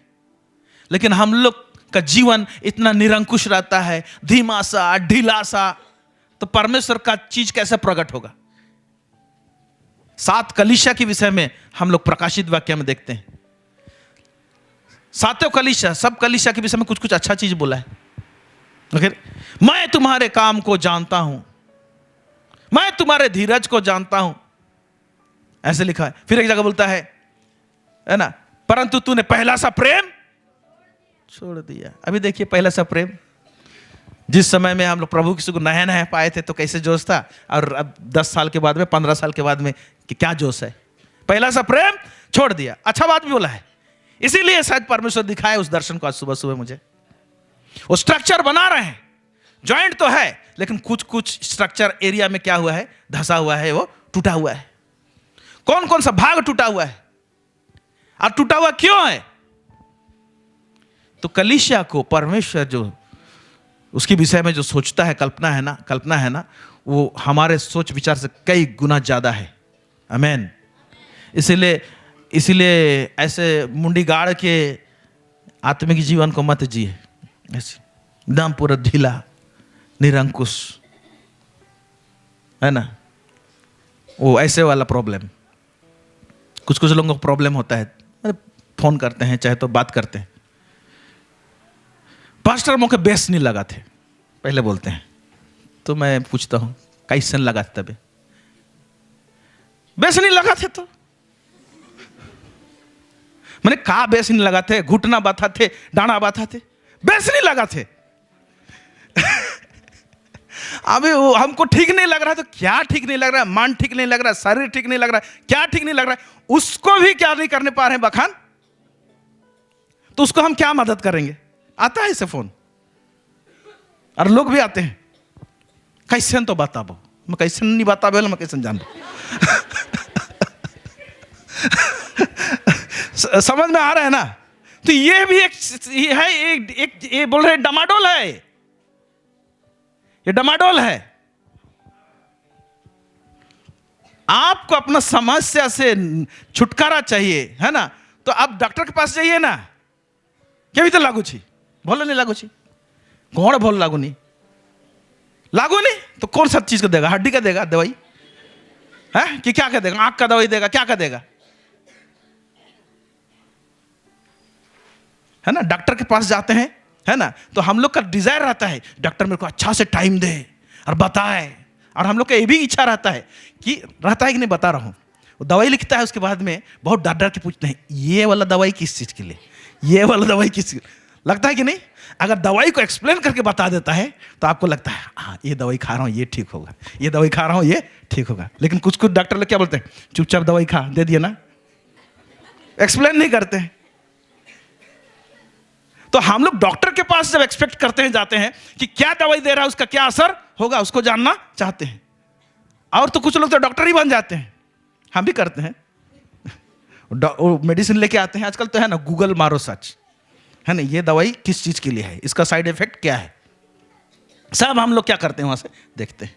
लेकिन हम लोग का जीवन इतना निरंकुश रहता है, धीमा सा, ढीला सा, तो परमेश्वर का चीज कैसे प्रकट होगा? 7 कलीसिया के विषय में हम लोग प्रकाशित वाक्य में देखते हैं। 7 कलीसिया, सब कलीसिया के विषय में कुछ कुछ अच्छा चीज बोला है। फिर मैं तुम्हारे काम को जानता हूं, मैं तुम्हारे धीरज को जानता हूं, ऐसे लिखा है। फिर एक जगह बोलता है ना, परंतु तूने पहला सा प्रेम छोड़ दिया। अभी देखिए पहला सा प्रेम, जिस समय में हम लोग प्रभु किसी को नया नया पाए थे तो कैसे जोश था, और अब 10 साल के बाद में, 15 साल के बाद में कि क्या जोश है। पहला सा प्रेम छोड़ दिया। अच्छा बात भी बोला है। इसीलिए शायद परमेश्वर दिखाए उस दर्शन को आज सुबह सुबह मुझे। वो स्ट्रक्चर बना रहे हैं, जॉइंट तो है, लेकिन कुछ कुछ स्ट्रक्चर एरिया में क्या हुआ है? धंसा हुआ है, वो टूटा हुआ है। कौन कौन सा भाग टूटा हुआ है और टूटा हुआ क्यों है? तो कलीसिया को परमेश्वर जो उसके विषय में जो सोचता है, कल्पना है ना, वो हमारे सोच विचार से कई गुना ज्यादा है। आमीन। इसीलिए ऐसे मुंडी गाड़ के आत्मिक जीवन को मत जिए, ऐसे एकदम पूरा ढीला निरंकुश, है ना, वो ऐसे वाला प्रॉब्लम। कुछ लोगों को प्रॉब्लम होता है, फोन करते हैं चाहे तो बात करते हैं, पास्टर मुझे बेस नहीं लगा थे, पहले बोलते हैं। तो मैं पूछता हूं कैसे लगा थे? तभी बेस नहीं लगा थे तो मैंने कहा बेस नहीं लगा थे, घुटना बाथा थे, डांडा बाथा थे, बेस नहीं लगा थे। अभी वो हमको ठीक नहीं लग रहा है, तो क्या ठीक नहीं लग रहा है? मन ठीक नहीं लग रहा है, शरीर ठीक नहीं लग रहा है, क्या ठीक नहीं लग रहा है? उसको भी क्या नहीं करने पा रहे हैं बखान, तो उसको हम क्या मदद करेंगे? आता है इसे फोन, और लोग भी आते हैं, कैसे तो बताबो, मैं कैसे नहीं बताबे, मैं कैसे जान समझ में आ रहा है ना? तो ये भी एक बोल रहे डमाडोल है, ये डमाडोल है। आपको अपना समस्या से छुटकारा चाहिए, है ना? तो आप डॉक्टर के पास जाइए ना। क्या भी तो लागू छी, भोले नहीं लागू छी, कौन भोल लागू नहीं तो कौन सा चीज का देगा? हड्डी का देगा दवाई है कि क्या देगा? आंख का दवाई देगा, क्या देगा? है ना? डॉक्टर के पास जाते हैं, है ना, तो हम लोग का डिजायर रहता है डॉक्टर मेरे को अच्छा से टाइम दे और बताए, और हम लोग का ये भी इच्छा रहता है कि नहीं बता रहा हूं। वो दवाई लिखता है, उसके बाद में बहुत डर के पूछते हैं ये वाला दवाई किस चीज के लिए, ये वाला दवाई किस चीज, लगता है कि नहीं? अगर दवाई को एक्सप्लेन करके बता देता है तो आपको लगता है हाँ ये दवाई खा रहा हूं ये ठीक होगा, ये दवाई खा रहा हूं ये ठीक होगा। लेकिन कुछ डॉक्टर लोग क्या बोलते हैं? चुपचाप दवाई खा, दे दिया ना, एक्सप्लेन नहीं करते हैं। तो हम लोग डॉक्टर के पास जब एक्सपेक्ट करते हैं, जाते हैं कि क्या दवाई दे रहा है, उसका क्या असर होगा, उसको जानना चाहते हैं। और तो कुछ लोग तो डॉक्टर ही बन जाते हैं, हम भी करते हैं, मेडिसिन लेके आते हैं। आजकल तो है ना, गूगल मारो सर्च, है ना, ये दवाई किस चीज के लिए है, इसका साइड इफेक्ट क्या है, सब हम लोग क्या करते हैं वहां से देखते हैं।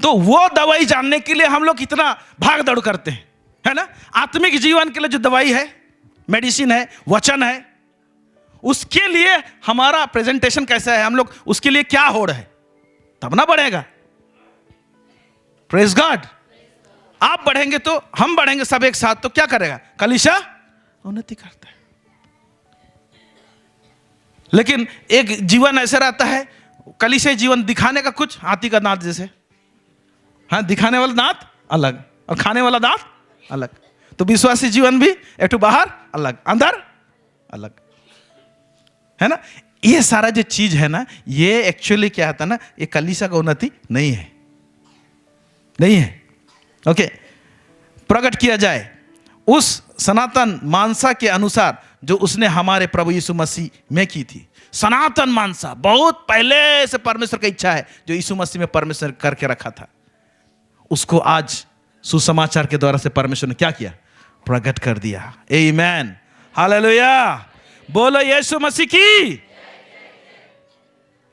तो वो दवाई जानने के लिए हम लोग कितना भाग दौड़ करते हैं, है ना? आत्मिक जीवन के लिए जो दवाई है, मेडिसिन है, वचन है, उसके लिए हमारा प्रेजेंटेशन कैसा है, हम लोग उसके लिए क्या होड़ है, तब ना बढ़ेगा। प्रेज गॉड, आप बढ़ेंगे तो हम बढ़ेंगे सब एक साथ, तो क्या करेगा? कलीसिया उन्नति करता है। लेकिन एक जीवन ऐसे रहता है, कलीसिया जीवन दिखाने का कुछ, हाथी का दांत जैसे, हाँ, दिखाने वाला दांत अलग और खाने वाला दांत अलग। तो विश्वासी जीवन भी एक बाहर अलग, अंदर अलग, है ना। ये सारा जो चीज है ना, ये एक्चुअली क्या होता है ना, ये कलीसिया का उन्नति नहीं है, नहीं है। ओके, प्रकट किया जाए उस सनातन मानसा के अनुसार जो उसने हमारे प्रभु यीशु मसीह में की थी। सनातन मानसा बहुत पहले से परमेश्वर की इच्छा है, जो यीशु मसीह में परमेश्वर करके रखा था, उसको आज सुसमाचार के द्वारा से परमेश्वर ने क्या किया? प्रकट कर दिया। आमीन, हालेलुया, बोलो यीशु मसीह की।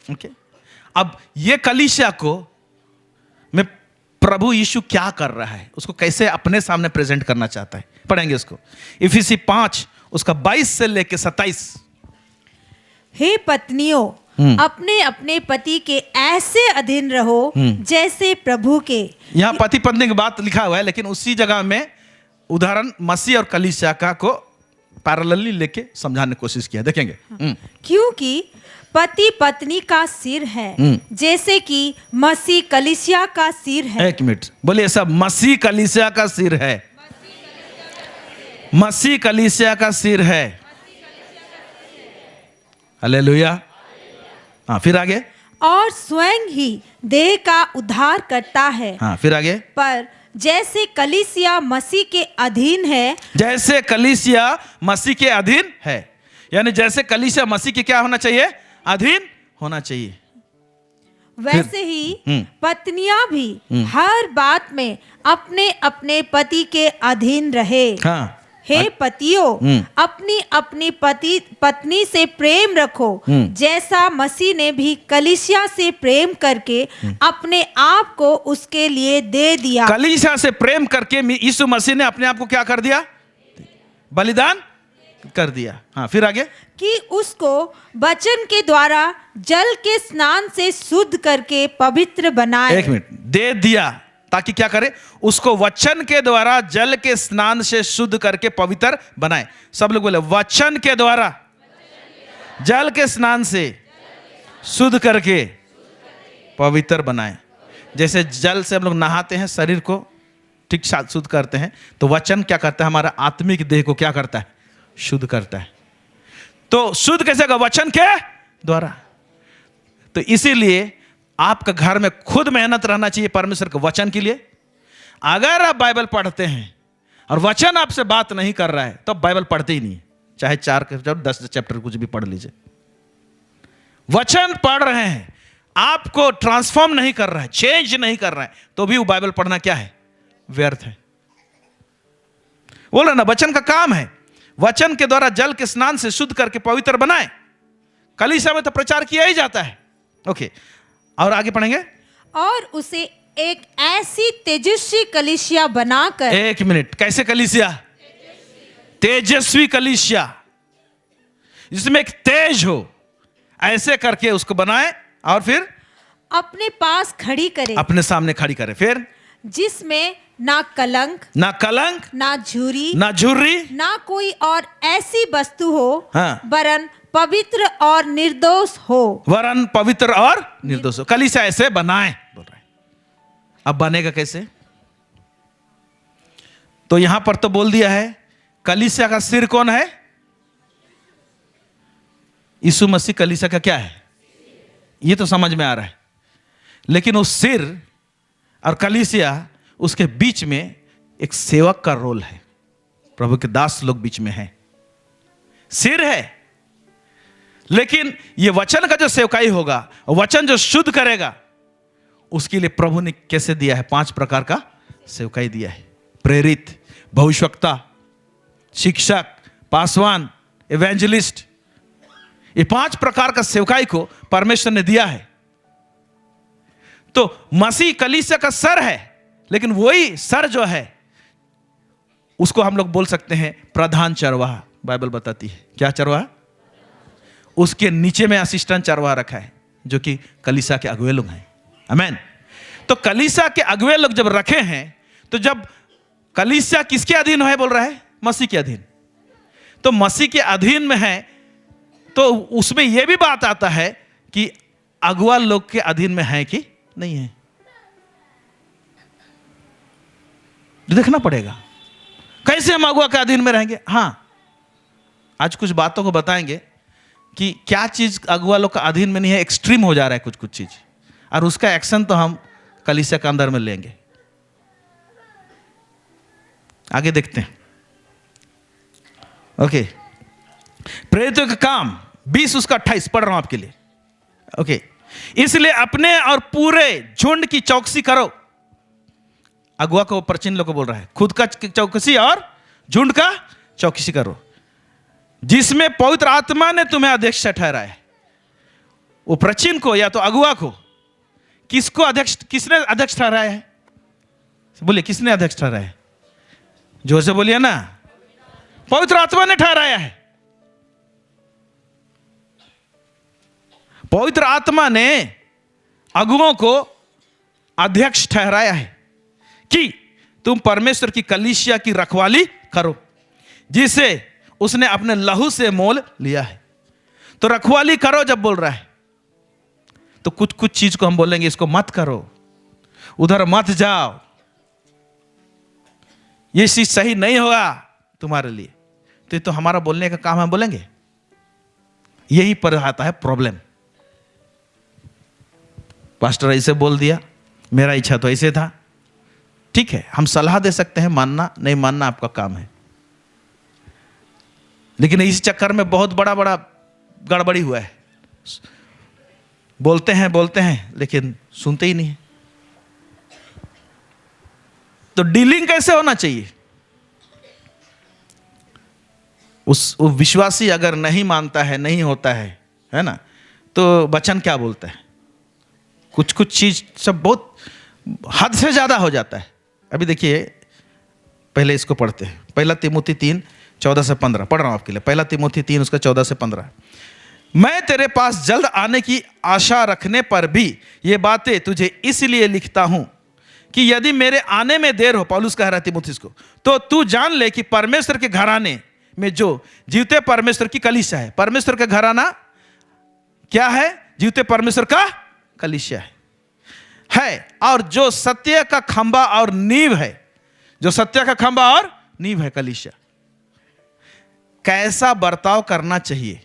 ओके, अब ये कलीसिया को मैं प्रभु यीशु क्या कर रहा है, उसको कैसे अपने सामने प्रेजेंट करना चाहता है, पढ़ेंगे उसको। इफिसी 5 उसका 22 से लेके 27। हे पत्नियों, अपने अपने पति के ऐसे अधीन रहो जैसे प्रभु के। यहाँ पति पत्नी की बात लिखा हुआ है, लेकिन उसी जगह में उदाहरण मसीह और कलीसिया का को पैरेलली लेके समझाने की कोशिश किया, देखेंगे। क्योंकि पति पत्नी का सिर है, जैसे कि मसीह कलीसिया का सिर है। एक मिनट बोलिए सब, मसीह कलीसिया का सिर है, मसीह कलीसिया का सिर है। हालेलुया। हाँ, फिर आगे। और स्वयं ही देह का उद्धार करता है। हाँ, फिर आगे। पर जैसे कलीसिया मसीह के अधीन है, जैसे कलीसिया मसीह के अधीन है, यानी जैसे कलीसिया मसीह के क्या होना चाहिए? अधीन होना चाहिए। वैसे ही पत्नियां भी हर बात में अपने अपने पति के अधीन रहे। हाँ, हे पतियों, अपनी अपनी पत्नी से प्रेम रखो, जैसा मसीह ने भी कलीसिया से प्रेम करके अपने आप को उसके लिए दे दिया। कलीसिया से प्रेम करके यीशु मसीह ने अपने आप को क्या कर दिया? बलिदान कर दिया। हाँ, फिर आगे। कि उसको वचन के द्वारा जल के स्नान से शुद्ध करके पवित्र बनाए। एक मिनट, दे दिया ताकि क्या करे? उसको वचन के द्वारा जल के स्नान से शुद्ध करके पवित्र बनाए। सब लोग बोले, वचन के द्वारा जल के स्नान से शुद्ध करके पवित्र बनाए। जैसे जल से हम लोग नहाते हैं, शरीर को ठीक साथ शुद्ध करते हैं, तो वचन क्या करता है? हमारा आत्मिक देह को क्या करता है? शुद्ध करता है। तो शुद्ध कैसे होगा? वचन के द्वारा। तो इसीलिए आपका घर में खुद मेहनत रहना चाहिए परमेश्वर के वचन के लिए। अगर आप बाइबल पढ़ते हैं और वचन आपसे बात नहीं कर रहा है, तो बाइबल पढ़ते ही नहीं, चाहे 4 चैप्टर 10 चैप्टर कुछ भी पढ़ लीजिए। वचन पढ़ रहे हैं, आपको ट्रांसफॉर्म नहीं कर रहा है, चेंज नहीं कर रहा है, तो भी वो बाइबल पढ़ना क्या है? व्यर्थ है। बोल रहे ना, वचन का काम है वचन के द्वारा जल के स्नान से शुद्ध करके पवित्र बनाए। कलीसिया में तो प्रचार किया ही जाता है। ओके, और आगे पढ़ेंगे। और उसे एक ऐसी तेजस्वी कलीसिया बनाकर। एक मिनट, कैसे कलीसिया? तेजस्वी कलीसिया, जिसमें एक तेज हो, ऐसे करके उसको बनाए और फिर अपने पास खड़ी करे, अपने सामने खड़ी करे। फिर जिसमें ना कलंक, ना झुर्री, ना कोई और ऐसी वस्तु हो, हाँ, वरन पवित्र और निर्दोष हो। कलीसिया ऐसे बनाए, बोल रहे हैं। अब बनेगा कैसे? तो यहां पर तो बोल दिया है कलीसिया का सिर कौन है? यीशु मसीह कलीसिया का क्या है? ये तो समझ में आ रहा है। लेकिन उस सिर और कलीसिया, उसके बीच में एक सेवक का रोल है। प्रभु के दास लोग बीच में हैं। सिर है, लेकिन ये वचन का जो सेवकाई होगा, वचन जो शुद्ध करेगा, उसके लिए प्रभु ने कैसे दिया है? 5 प्रकार का सेवकाई दिया है। प्रेरित, भविष्यवक्ता, शिक्षक, पासवान, इवेंजलिस्ट, ये 5 प्रकार का सेवकाई को परमेश्वर ने दिया है। तो मसीह कलीसिया का सर है, लेकिन वही सर जो है उसको हम लोग बोल सकते हैं प्रधान चरवाहा। बाइबल बताती है क्या चरवाहा? उसके नीचे में असिस्टेंट चरवाहा रखा है, जो कि कलीसिया के अगुवे लोग हैं। आमीन। तो कलीसिया के अगुवे लोग जब रखे हैं, तो जब कलीसिया किसके अधीन है बोल रहा है? मसीह के अधीन। तो मसीह के अधीन में है तो उसमें यह भी बात आता है कि अगुआ लोग के अधीन में है कि नहीं है, देखना पड़ेगा। कैसे हम अगुआ के अधीन में रहेंगे? हाँ, आज कुछ बातों को बताएंगे कि क्या चीज अगुआ लोग का अधीन में नहीं है, एक्सट्रीम हो जा रहा है कुछ कुछ चीज, और उसका एक्शन तो हम कलीसिया के अंदर में लेंगे। आगे देखते हैं। ओके, प्रेरितों का काम 20 उसका 28 पढ़ रहा हूं आपके लिए। ओके, इसलिए अपने और पूरे झुंड की चौकसी करो। अगुआ को प्रचिन लोग को बोल रहा है, खुद का चौकसी और झुंड का चौकसी करो, जिसमें पवित्र आत्मा ने तुम्हें अध्यक्ष ठहराया है। वो प्रचिन को या तो अगुआ को, किसको अध्यक्ष, किसने अध्यक्ष ठहराया है? बोलिए, किसने अध्यक्ष ठहराया है? जोर से बोलिए ना। पवित्र आत्मा ने ठहराया है। पवित्र आत्मा ने अगुओं को अध्यक्ष ठहराया है कि तुम परमेश्वर की कलीसिया की रखवाली करो, जिसे उसने अपने लहू से मोल लिया है। तो रखवाली करो जब बोल रहा है तो कुछ कुछ चीज को हम बोलेंगे, इसको मत करो, उधर मत जाओ, ये चीज सही नहीं होगा तुम्हारे लिए। तो ये तो हमारा बोलने का काम हम बोलेंगे, यही पर आता है प्रॉब्लम। पास्टर ऐसे बोल दिया, मेरा इच्छा तो ऐसे था। ठीक है, हम सलाह दे सकते हैं, मानना नहीं मानना आपका काम है, लेकिन इस चक्कर में बहुत बड़ा बड़ा गड़बड़ी हुआ है। बोलते हैं लेकिन सुनते ही नहीं है। तो डीलिंग कैसे होना चाहिए? उस विश्वासी अगर नहीं मानता है, नहीं होता है ना, तो वचन क्या बोलता है? कुछ कुछ चीज सब बहुत हद से ज्यादा हो जाता है। अभी देखिए, पहले इसको पढ़ते हैं। पहला तिमोथी 3 14 से 15 पढ़ रहा हूं आपके लिए। पहला तिमोथी 3 उसका 14 से 15। मैं तेरे पास जल्द आने की आशा रखने पर भी ये बातें तुझे इसलिए लिखता हूं कि यदि मेरे आने में देर हो, पौलुस कह रहा है तिमोथीस को, तो तू जान ले कि परमेश्वर के घराने में जो जीवते परमेश्वर की कलीसिया है। परमेश्वर का घराना क्या है? जीवते परमेश्वर का कलीसिया है, और जो सत्य का खंबा और नींव है, जो सत्य का खंबा और नींव है कलीसिया। कैसा बर्ताव करना चाहिए,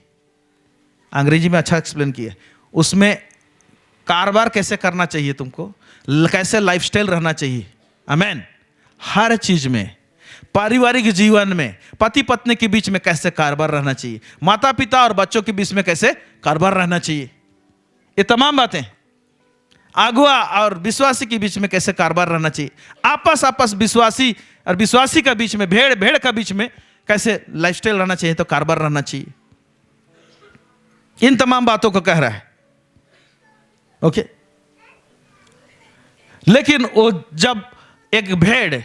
अंग्रेजी में अच्छा एक्सप्लेन किया। उसमें कारोबार कैसे करना चाहिए तुमको, कैसे लाइफस्टाइल रहना चाहिए। आमेन। हर चीज में, पारिवारिक जीवन में, पति पत्नी के बीच में कैसे कारोबार रहना चाहिए, माता पिता और बच्चों के बीच में कैसे कारोबार रहना चाहिए, ये तमाम बातें। अगुआ और विश्वासी के बीच में कैसे कारोबार रहना चाहिए, आपस विश्वासी और विश्वासी के बीच में, भेड़ के बीच में कैसे लाइफस्टाइल रहना चाहिए, तो कारोबार रहना चाहिए। इन तमाम बातों को कह रहा है। ओके, लेकिन वो जब एक भेड़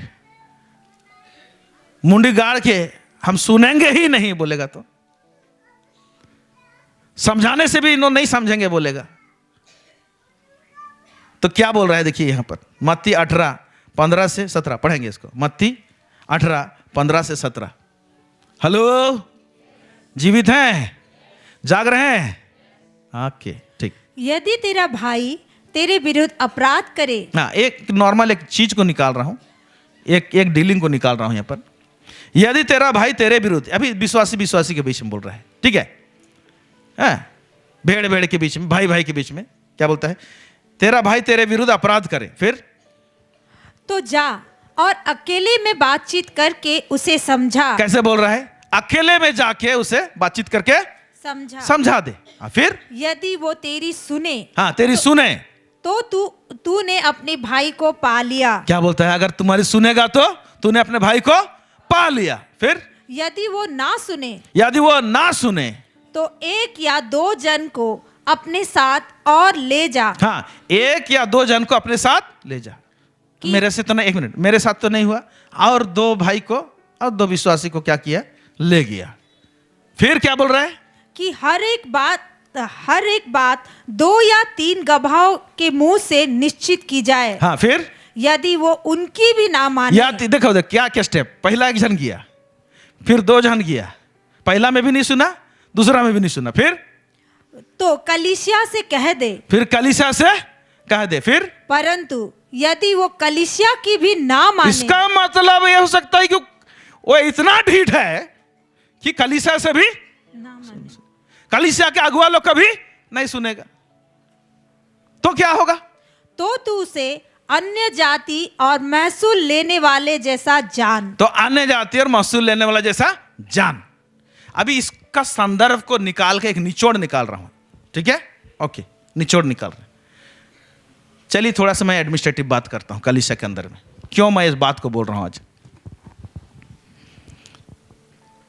मुंडी गाड़ के हम सुनेंगे ही नहीं बोलेगा, तो समझाने से भी इन्होंने नहीं समझेंगे बोलेगा, तो क्या बोल रहा है? देखिए यहां पर मत्ती 18 15 से 17 पढ़ेंगे इसको। मत्ती 18 15 से 17। हेलो, जीवित हैं, जाग रहे हैं? ओके, ठीक। यदि तेरा भाई तेरे विरुद्ध अपराध करे, हाँ, एक नॉर्मल एक चीज को निकाल रहा हूं, एक डीलिंग को निकाल रहा हूं यहां पर। यदि तेरा भाई तेरे विरुद्ध, अभी विश्वासी के बीच में बोल रहा है, ठीक है? भेड़ के बीच में, भाई के बीच में क्या बोलता है? तेरा भाई तेरे विरुद्ध अपराध करे, फिर तो जा और अकेले में बातचीत करके उसे समझा। कैसे बोल रहा है? अकेले में जाके उसे बातचीत करके समझा दे। फिर यदि वो तेरी सुने, हाँ, तेरी सुने, तो तूने अपने भाई को पा लिया। क्या बोलता है? अगर तुम्हारी सुनेगा तो तूने अपने भाई को पा लिया। फिर यदि वो ना सुने तो 1 या 2 जन को अपने साथ और ले जा। हाँ, 1 या 2 जन को अपने साथ ले जा। मेरे से तो नहीं, 1 मिनट, मेरे साथ तो नहीं हुआ, और 2 भाई को और 2 विश्वासी को क्या किया? ले गया। फिर क्या बोल रहा है? कि हर एक बात 2 या 3 गवाहों के मुंह से निश्चित की जाए। हाँ, फिर यदि वो उनकी भी ना माने। या देखो क्या क्या स्टेप, पहला एक जन किया, फिर 2 जन किया, पहला में भी नहीं सुना, दूसरा में भी नहीं सुना, फिर तो कलीसिया से कह दे, फिर कलीसिया से कह दे, फिर परंतु यदि वो कलीसिया की भी ना माने। इसका मतलब यह हो सकता है कि वो इतना ढीठ है कि कलीसिया से भी, ना माने कलीसिया के अगुआ लोग कभी नहीं सुनेगा, तो क्या होगा? तो तू उसे अन्य जाति और महसूल लेने वाले जैसा जान। तो अन्य जाति और महसूल लेने वाला जैसा जान। अभी इसका संदर्भ को निकाल के एक निचोड़ निकाल रहा हूं, ठीक है? ओके, निचोड़ निकाल रहे हैं। चलिए थोड़ा सा मैं एडमिनिस्ट्रेटिव बात करता हूं कलीसिया के अंदर में, क्यों मैं इस बात को बोल रहा हूं आज।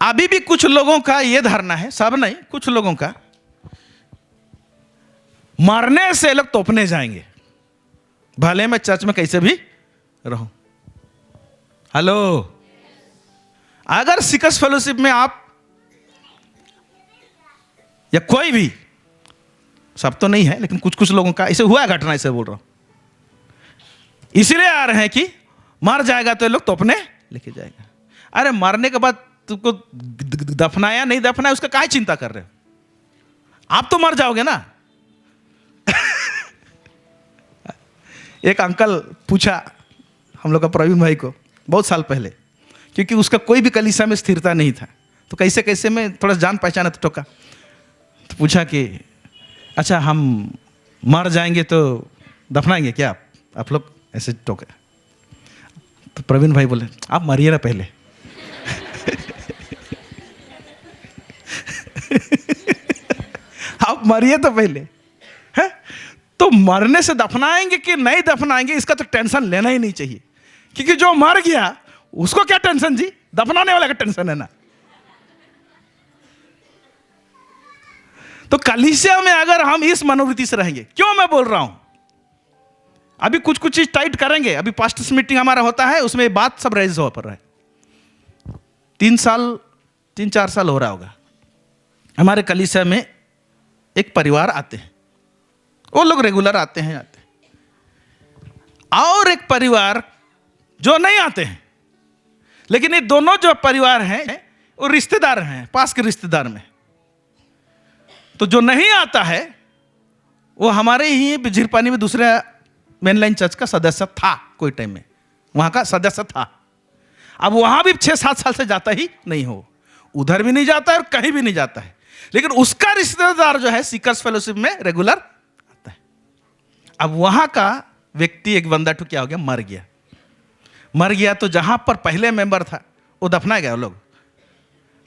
अभी भी कुछ लोगों का यह धारणा है, सब नहीं, कुछ लोगों का, मरने से लोग तोपने जाएंगे, भले मैं चर्च में कैसे भी रहूं। हेलो, अगर सीकर्स फेलोशिप में आप या कोई भी, सब तो नहीं है लेकिन कुछ कुछ लोगों का ऐसे हुआ है घटना, ऐसे बोल रहा हूं, इसलिए आ रहे हैं कि मर जाएगा तो लोग तोपने लेके जाएगा। अरे मरने के बाद तुमको दफनाया नहीं दफनाया उसका काहे चिंता कर रहे हो? आप तो मर जाओगे ना। एक अंकल पूछा हम लोग का प्रवीण भाई को बहुत साल पहले, क्योंकि उसका कोई भी कलीसिया में स्थिरता नहीं था, तो कैसे कैसे में थोड़ा जान पहचाना तो टोका, तो पूछा कि अच्छा हम मर जाएंगे तो दफनाएंगे क्या आप लोग? ऐसे टोका। तो प्रवीण भाई बोले आप मरिए ना पहले। आप मरिए तो पहले है, तो मरने से दफनाएंगे कि नहीं दफनाएंगे इसका तो टेंशन लेना ही नहीं चाहिए, क्योंकि जो मर गया उसको क्या टेंशन जी, दफनाने वाले का टेंशन है ना। तो कलीसिया में अगर हम इस मनोवृत्ति से रहेंगे, क्यों मैं बोल रहा हूं, अभी कुछ कुछ चीज टाइट करेंगे, अभी पास्टर्स मीटिंग हमारा होता है, उसमें बात सब रेज हो पर रहा है। 3-4 साल हो रहा होगा, हमारे कलीसिया में एक परिवार आते हैं, वो लोग रेगुलर आते हैं और एक परिवार जो नहीं आते हैं, लेकिन ये दोनों जो परिवार हैं वो रिश्तेदार हैं, पास के रिश्तेदार में। तो जो नहीं आता है वो हमारे ही झिरपानी में दूसरे मेनलाइन चर्च का सदस्य था, कोई टाइम में वहां का सदस्य था। अब वहां भी 6-7 साल से जाता ही नहीं हो, उधर भी नहीं जाता है और कहीं भी नहीं जाता है, लेकिन उसका रिश्तेदार जो है सीकर्स फेलोशिप में रेगुलर आता है। अब वहां का व्यक्ति एक बंदा तो क्या हो गया, मर गया तो जहां पर पहले मेंबर था वो दफना गया। वो लोग,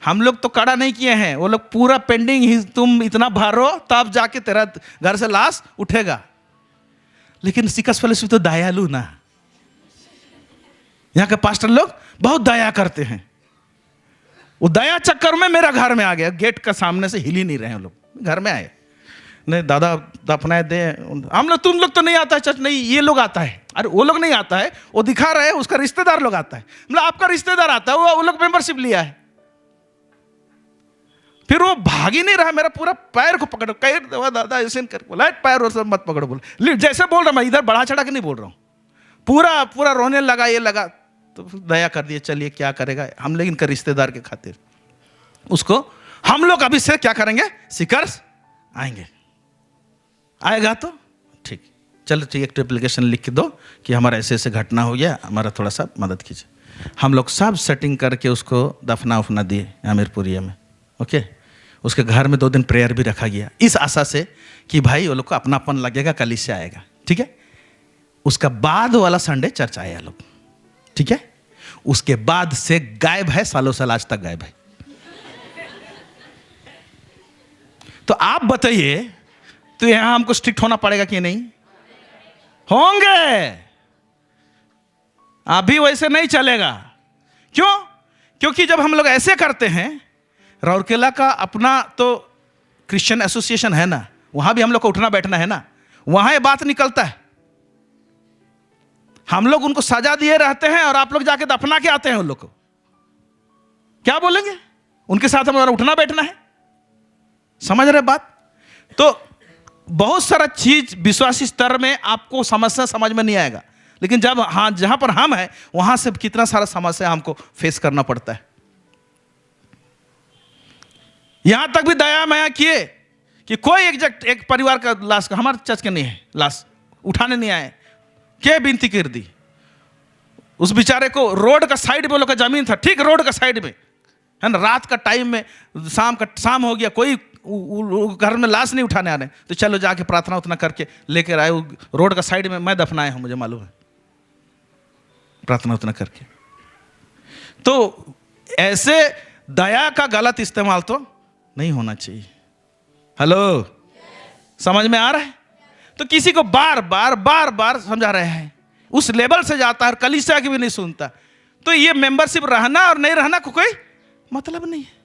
हम लोग तो कड़ा नहीं किए हैं, वो लोग पूरा पेंडिंग ही, तुम इतना भरो तब जाके तेरा घर से लाश उठेगा। लेकिन सीकर्स फेलोशिप तो दयालु ना, यहां के पास्टर लोग बहुत दया करते हैं। वो दया चक्कर में मेरा घर में आ गया, गेट का सामने से हिल ही नहीं रहे, लोग घर में आए, नहीं दादा दफनाए दे, हम लोग, तुम लोग तो नहीं आता है चर्च, नहीं ये लोग आता है। अरे वो लोग नहीं आता है, वो दिखा रहे हैं उसका रिश्तेदार लोग आता है, मतलब आपका रिश्तेदार आता है, वो लोग मेंबरशिप लिया है। फिर वो भाग ही नहीं रहा, मेरा पूरा पैर को पकड़ो, कह दादा ऐसे कर बोला, पैर और सब मत पकड़ो, बोला जैसे बोल रहा, मैं इधर बढ़ा चढ़ा के नहीं बोल रहा हूँ, पूरा पूरा रोने लगा, ये लगा, तो दया कर दिए, चलिए क्या करेगा हम, लेकिन इनका रिश्तेदार के खातिर उसको हम लोग अभी से क्या करेंगे, सीकर्स आएंगे, आएगा तो ठीक, चलो ठीक, एक एप्लीकेशन लिख के दो कि हमारा ऐसे ऐसे घटना हो गया, हमारा थोड़ा सा मदद कीजिए। हम लोग सब सेटिंग करके उसको दफना उफना दिए आमिरपुरिया में, ओके। उसके घर में 2 दिन प्रेयर भी रखा गया, इस आशा से कि भाई वो लोग को अपनापन लगेगा, कलीसिया आएगा, ठीक है। उसका बाद वाला संडे चर्च आया लोग, ठीक है। उसके बाद से गायब है, सालों साल आज तक गायब है। तो आप बताइए, तो यहां हमको स्ट्रिक्ट होना पड़ेगा कि नहीं? होंगे। अभी वैसे नहीं चलेगा, क्यों? क्योंकि जब हम लोग ऐसे करते हैं, राउरकेला का अपना तो क्रिश्चियन एसोसिएशन है ना, वहां भी हम लोग को उठना बैठना है ना, वहां ये बात निकलता है। हम लोग उनको सजा दिए रहते हैं और आप लोग जाके दफना के आते हैं उन लोग को, क्या बोलेंगे? उनके साथ हमारा उठना बैठना है, समझ रहे बात? तो बहुत सारा चीज विश्वासी स्तर में आपको समझना समझ में नहीं आएगा, लेकिन जब हाँ जहां पर हम हैं वहां से कितना सारा समस्या हमको फेस करना पड़ता है। यहां तक भी दया माया किए कि कोई एक परिवार का लाश का, हमारे चर्च के नहीं है, लाश उठाने नहीं आए, क्या विनती कर दी उस बेचारे को। रोड का साइड में लोग का जमीन था, ठीक रोड का साइड में, है ना। रात का टाइम में, शाम हो गया, कोई घर में लाश नहीं उठाने आ रहे, तो चलो जाके प्रार्थना उतना करके लेकर आए। रोड का साइड में मैं दफनाया हूं, मुझे मालूम है, प्रार्थना उतना करके। तो ऐसे दया का गलत इस्तेमाल तो नहीं होना चाहिए। हेलो, समझ में आ रहा है? तो किसी को बार बार समझा रहे हैं, उस लेवल से जाता है और कलीसिया की भी नहीं सुनता, तो ये मेंबरशिप रहना और नहीं रहना को कोई मतलब नहीं है।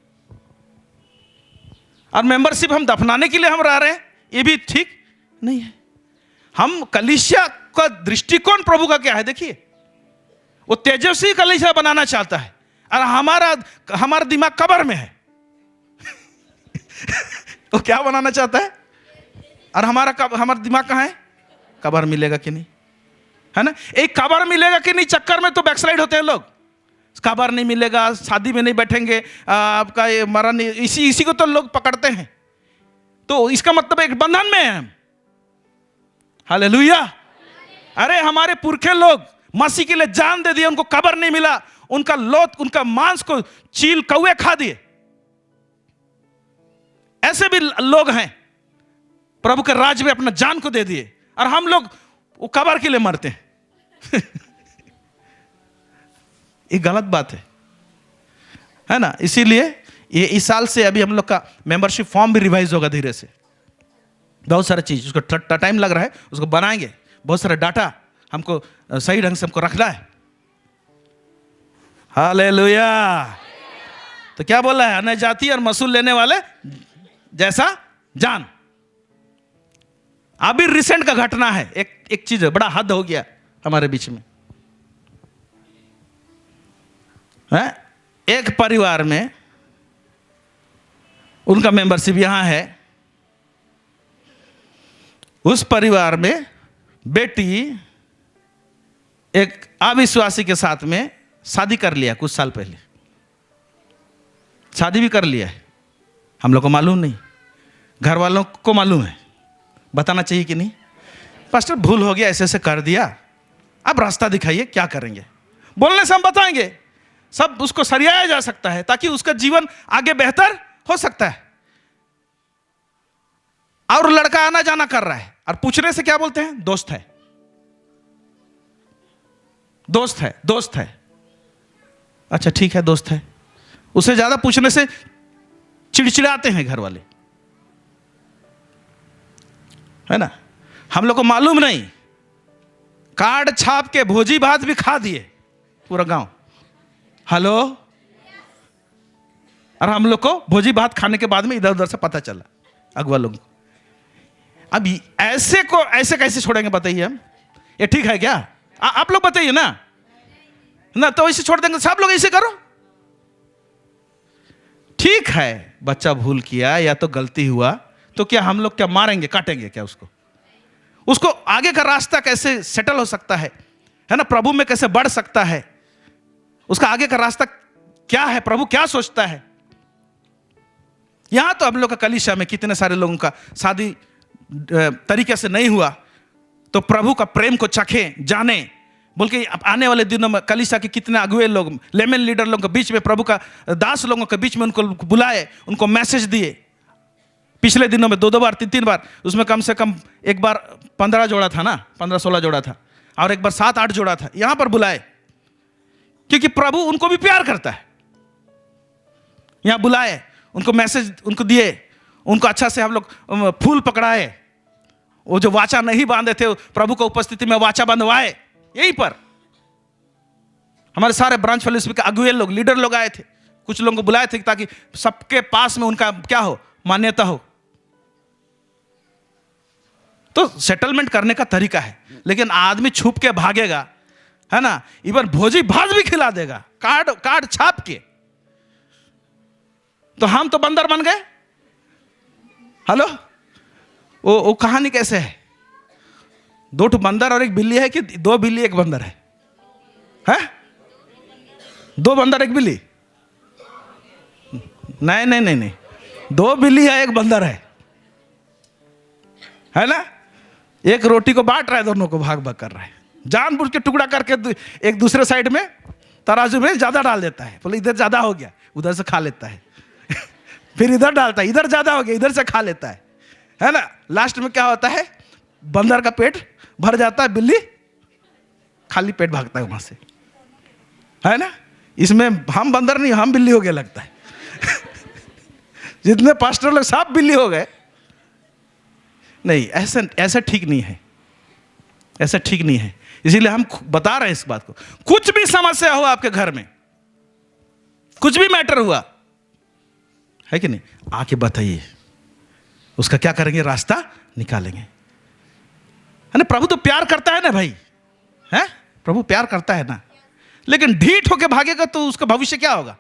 और मेंबरशिप हम दफनाने के लिए हम रह रहे हैं, ये भी ठीक नहीं है। हम कलीसिया का दृष्टिकोण प्रभु का क्या है? देखिए, वो तेजस्वी कलीसिया बनाना चाहता है और हमारा दिमाग कब्र में है। वो क्या बनाना चाहता है? और हमारा दिमाग कहाँ है? कब्र मिलेगा कि नहीं, है ना। एक कब्र मिलेगा कि नहीं चक्कर में तो बैकस्लाइड होते हैं लोग। कब्र नहीं मिलेगा, शादी में नहीं बैठेंगे, आपका ये मरण, इसी को तो लोग पकड़ते हैं। तो इसका मतलब एक बंधन में है हम। हालेलुया। अरे हमारे पुरखे लोग मसीह के लिए जान दे दिए, उनको कब्र नहीं मिला, उनका लोथ, उनका मांस को चील कौवे खा दिए। ऐसे भी लोग हैं, प्रभु के राज में अपना जान को दे दिए, और हम लोग वो कब्र के लिए मरते हैं। ये गलत बात है ना। इसीलिए ये इस साल से अभी हम लोग का मेंबरशिप फॉर्म भी रिवाइज होगा धीरे से। बहुत सारा चीज उसको टाइम लग रहा है, उसको बनाएंगे। बहुत सारा डाटा हमको सही ढंग से हमको रखना है। हालेलुया। तो क्या बोल रहा है? अन्य जाति और मसूल लेने वाले जैसा जान। अभी रिसेंट का घटना है, एक चीज है, बड़ा हद हो गया हमारे बीच में है। एक परिवार में उनका मेंबरशिप यहां है, उस परिवार में बेटी एक अविश्वासी के साथ में शादी कर लिया। कुछ साल पहले शादी भी कर लिया है, हम लोग को मालूम नहीं, घर वालों को मालूम है। बताना चाहिए कि नहीं? पास्टर भूल हो गया, ऐसे ऐसे कर दिया, अब रास्ता दिखाइए, क्या करेंगे? बोलने से हम बताएंगे, सब उसको सरियाया जा सकता है ताकि उसका जीवन आगे बेहतर हो सकता है। और लड़का आना जाना कर रहा है, और पूछने से क्या बोलते हैं? दोस्त है, दोस्त है, दोस्त है। अच्छा ठीक है, दोस्त है। उसे ज्यादा पूछने से चिड़चिड़ाते हैं घर वाले, है ना। हम लोग को मालूम नहीं, कार्ड छाप के भोजी भात भी खा दिए पूरा गांव। हेलो। और हम लोग को भोजी भात खाने के बाद में इधर उधर से पता चला अगवा लोग। अब ऐसे को ऐसे कैसे छोड़ेंगे बताइए हम? ये ठीक है क्या? आप लोग बताइए ना तो ऐसे छोड़ देंगे, सब लोग ऐसे करो। ठीक है, बच्चा भूल किया या तो गलती हुआ, तो क्या हम लोग क्या मारेंगे, काटेंगे क्या उसको आगे का रास्ता कैसे सेटल हो सकता है ना, प्रभु में कैसे बढ़ सकता है, उसका आगे का रास्ता क्या है, प्रभु क्या सोचता है। यहां तो हम लोग का कलीसिया में कितने सारे लोगों का शादी तरीके से नहीं हुआ, तो प्रभु का प्रेम को चखे, जाने बोल के आने वाले दिनों में कलीसिया के कितने अगुए लोग, लेमन लीडर लोगों के बीच में, प्रभु का दास लोगों के बीच में उनको बुलाए, उनको मैसेज दिए। पिछले दिनों में 2 बार 3 बार, उसमें कम से कम एक बार 15 जोड़ा था ना, 15-16 जोड़ा था, और एक बार 7-8 जोड़ा था, यहां पर बुलाए, क्योंकि प्रभु उनको भी प्यार करता है। यहां बुलाए, उनको मैसेज उनको दिए, उनको अच्छा से हम लोग फूल पकड़ाए, वो जो वाचा नहीं बांधे थे प्रभु को उपस्थिति में वाचा बंधवाए। यहीं पर हमारे सारे ब्रांच फेलोशिप के अगुए लोग, लीडर लोग आए थे, कुछ लोगों को बुलाए थे ताकि सबके पास में उनका क्या हो, मान्यता हो। तो सेटलमेंट करने का तरीका है, लेकिन आदमी छुप के भागेगा, है ना, इवन भोजी भात भी खिला देगा कार्ड छाप के, तो हम तो बंदर बन गए। हेलो, वो कहानी कैसे है? 2 ठो बंदर और एक बिल्ली है कि 2 बिल्ली एक बंदर है? हैं? 2 बंदर एक बिल्ली? नहीं नहीं नहीं नहीं, 2 बिल्ली है एक बंदर है ना? एक रोटी को बांट रहा है, दोनों को भाग भाग कर रहा है, जानबूझ के टुकड़ा करके एक दूसरे साइड में तराजू में ज्यादा डाल देता है, बोले इधर ज्यादा हो गया, उधर से खा लेता है फिर इधर डालता है, इधर ज्यादा हो गया, इधर से खा लेता है ना? लास्ट में क्या होता है? बंदर का पेट भर जाता है, बिल्ली खाली पेट भागता है वहां से, है ना? इसमें हम बंदर नहीं, हम बिल्ली हो गए लगता है जितने पास्टर लोग सब बिल्ली हो गए। नहीं, ऐसा ठीक नहीं है, ऐसा ठीक नहीं है। इसीलिए हम बता रहे हैं इस बात को। कुछ भी समस्या हो आपके घर में, कुछ भी मैटर हुआ है कि नहीं, आके बताइए, उसका क्या करेंगे? रास्ता निकालेंगे, है ना? प्रभु तो प्यार करता है ना भाई, है? प्रभु प्यार करता है ना, लेकिन ढीठ होके भागेगा तो उसका भविष्य क्या होगा?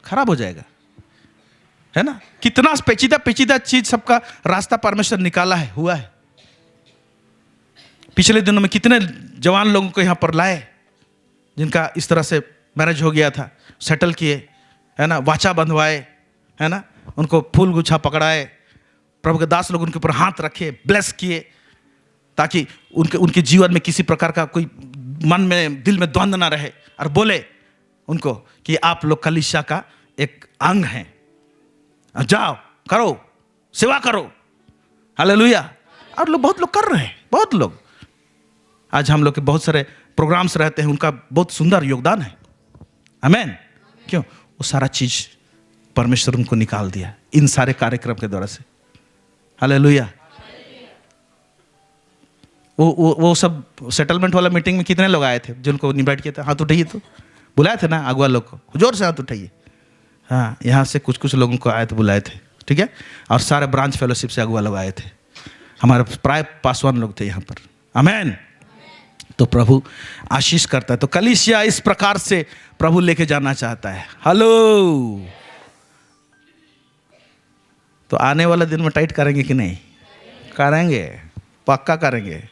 खराब हो जाएगा, है ना? कितना पेचीदा पेचीदा चीज सबका रास्ता परमेश्वर निकाला है, हुआ है। पिछले दिनों में कितने जवान लोगों को यहां पर लाए जिनका इस तरह से मैरिज हो गया था, सेटल किए, है ना? वाचा बंधवाए, है ना? उनको फूल गुच्छा पकड़ाए, प्रभु के दास लोग उनके ऊपर हाथ रखे, ब्लेस किए, ताकि उनके जीवन में किसी प्रकार का कोई मन में, दिल में द्वंद्व ना रहे, और बोले उनको कि आप लोग कलीसिया का एक अंग हैं, जाओ करो, सेवा करो, हालेलुया। और लोग, बहुत लोग कर रहे हैं, बहुत लोग। आज हम लोग के बहुत सारे प्रोग्राम्स रहते हैं, उनका बहुत सुंदर योगदान है, आमीन। क्यों? वो सारा चीज परमेश्वर उनको निकाल दिया इन सारे कार्यक्रम के द्वारा से, हालेलुया। वो सब सेटलमेंट वाला मीटिंग में कितने लोग आए थे जिनको इनवाइट किया था? हाथ उठाइए, तो बुलाए थे ना अगुआ लोग को, जोर से हाथ उठाइए। हाँ, यहाँ से कुछ कुछ लोगों को आए थे, बुलाए थे, ठीक है? और सारे ब्रांच फेलोशिप से अगुआ लोग आए थे, हमारे प्राय पासवान लोग थे यहाँ पर, आमीन। तो प्रभु आशीष करता है। तो कलीसिया इस प्रकार से प्रभु लेके जाना चाहता है, हेलो। तो आने वाला दिन में टाइट करेंगे कि नहीं? करेंगे, पक्का करेंगे,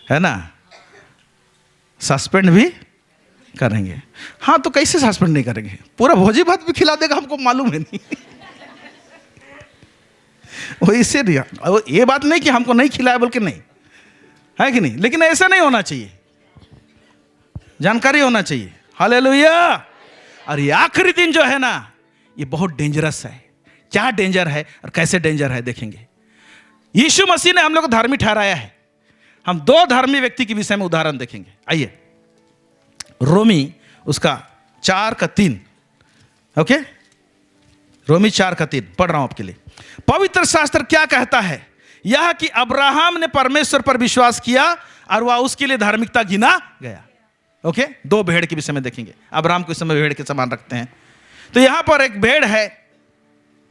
है ना? सस्पेंड भी करेंगे। हाँ, तो कैसे सस्पेंड नहीं करेंगे? पूरा भोजी भात भी खिला देगा, हमको मालूम है नहीं वो इससे नहीं, ये बात नहीं कि हमको नहीं खिलाया बोल के, नहीं है कि नहीं, लेकिन ऐसा नहीं होना चाहिए, जानकारी होना चाहिए, हालेलुया। और ये आखिरी दिन जो है ना, ये बहुत डेंजरस है। क्या डेंजर है और कैसे डेंजर है देखेंगे। यीशु मसीह ने हम लोग को धर्मी ठहराया है। हम 2 धर्मी व्यक्ति के विषय में उदाहरण देखेंगे। आइए, रोमी उसका 4:3, ओके? रोमी 4:3 पढ़ रहा हूं आपके लिए। पवित्र शास्त्र क्या कहता है? यह कि अब्राहम ने परमेश्वर पर विश्वास किया और वह उसके लिए धार्मिकता गिना गया। ओके? 2 भेड़ के विषय में देखेंगे। अब्राहम को इस समय भेड़ के समान रखते हैं। तो यहां पर एक भेड़ है,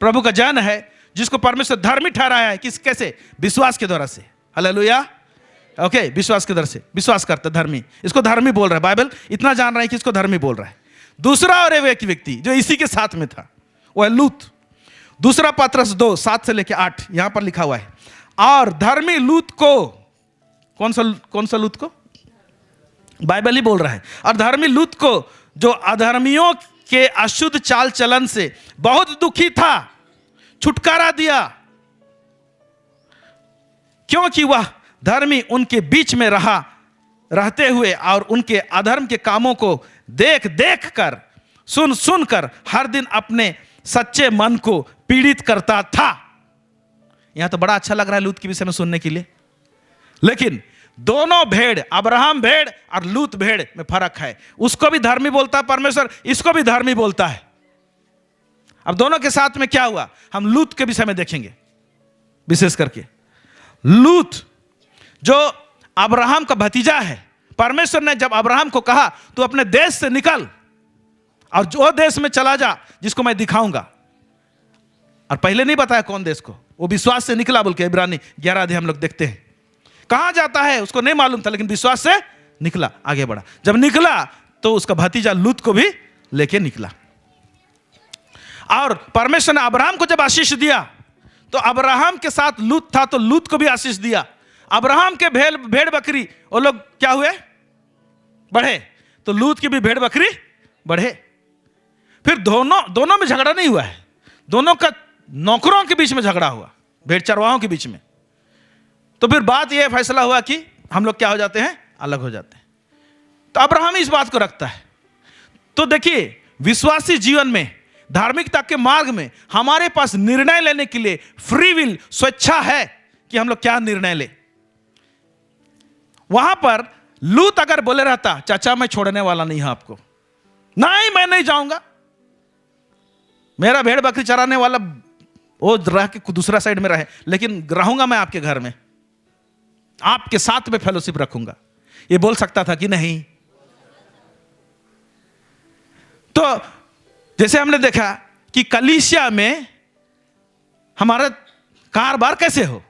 प्रभु का जन है, जिसको परमेश्वर धर्मी ठहराया है। कैसे? विश्वास के द्वारा से, हालेलुया। ओके, विश्वास के द्वारा से, विश्वास करता धर्मी, इसको धर्मी बोल रहा है। बाइबल इतना जान रहा है कि इसको धर्मी बोल रहा है। दूसरा और एक व्यक्ति जो इसी के साथ में था, वो है लूत। दूसरा पत्रस 2:7 से लेकर 8 यहां पर लिखा हुआ है। और धर्मी लूत को, कौन सा लूत को? बाइबल ही बोल रहा है। और धर्मी लूत को, जो अधर्मियों के अशुद्ध चाल चलन से बहुत दुखी था, छुटकारा दिया, क्योंकि वह धर्मी उनके बीच में रहते हुए और उनके अधर्म के कामों को देख देख कर, सुन सुन कर हर दिन अपने सच्चे मन को पीड़ित करता था। यहां तो बड़ा अच्छा लग रहा है लूत के विषय में सुनने के लिए, लेकिन दोनों भेड़, अब्राहम भेड़ और लूत भेड़ में फर्क है। उसको भी धर्मी बोलता है परमेश्वर, इसको भी धर्मी बोलता है। अब दोनों के साथ में क्या हुआ, हम लूत के विषय में देखेंगे विशेष करके। लूत जो अब्राहम का भतीजा है, परमेश्वर ने जब अब्राहम को कहा तू अपने देश से निकल और जो देश में चला जा जिसको मैं दिखाऊंगा, और पहले नहीं बताया कौन देश को, वो विश्वास से निकला बोल के इब्रानी 11 अध्याय हम लोग देखते हैं। कहां जाता है उसको नहीं मालूम था, लेकिन विश्वास से निकला, आगे बढ़ा। जब निकला तो उसका भतीजा लूत को भी लेके निकला। और परमेश्वर ने अब्राहम को जब आशीष दिया तो अब्राहम के साथ लूत था, तो लूत को भी आशीष दिया। अब्राहम के भेड़ बकरी वो लोग क्या हुए? बढ़े। तो लूत की भी भेड़ बकरी बढ़े। फिर दोनों में झगड़ा नहीं हुआ है, दोनों का नौकरों के बीच में झगड़ा हुआ, भेड़ चरवाहों के बीच में। तो फिर बात यह फैसला हुआ कि हम लोग क्या हो जाते हैं? अलग हो जाते हैं। तो अब्राहम इस बात को रखता है। तो देखिए, विश्वासी जीवन में, धार्मिकता के मार्ग में हमारे पास निर्णय लेने के लिए फ्री विल, स्वेच्छा है कि हम लोग क्या निर्णय ले। वहां पर लूत अगर बोले रहता, चाचा मैं छोड़ने वाला नहीं हूं आपको, नहीं मैं नहीं जाऊंगा, मेरा भेड़ बकरी चराने वाला वो रह के दूसरा साइड में रहे, लेकिन रहूंगा मैं आपके घर में, आपके साथ में फेलोशिप रखूंगा, ये बोल सकता था कि नहीं? तो जैसे हमने देखा कि कलीसिया में हमारा कारोबार कैसे हो,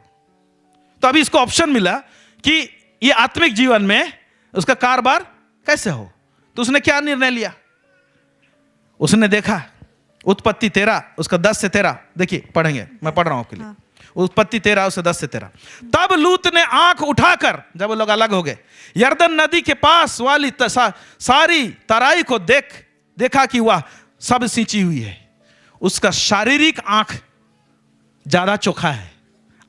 तो अभी इसको ऑप्शन मिला कि ये आत्मिक जीवन में उसका कारोबार कैसे हो। तो उसने क्या निर्णय लिया? उसने देखा उत्पत्ति 13 उसका 10 से 13, देखिए पढ़ेंगे, मैं पढ़ रहा हूं आपके लिए। उत्पत्ति 13 उससे 10 से 13। तब लूत ने आंख उठाकर, जब वो लोग अलग हो गए, यरदन नदी के पास वाली सारी तराई को देखा कि वह सब सिंची हुई है। उसका शारीरिक आंख ज्यादा चोखा है,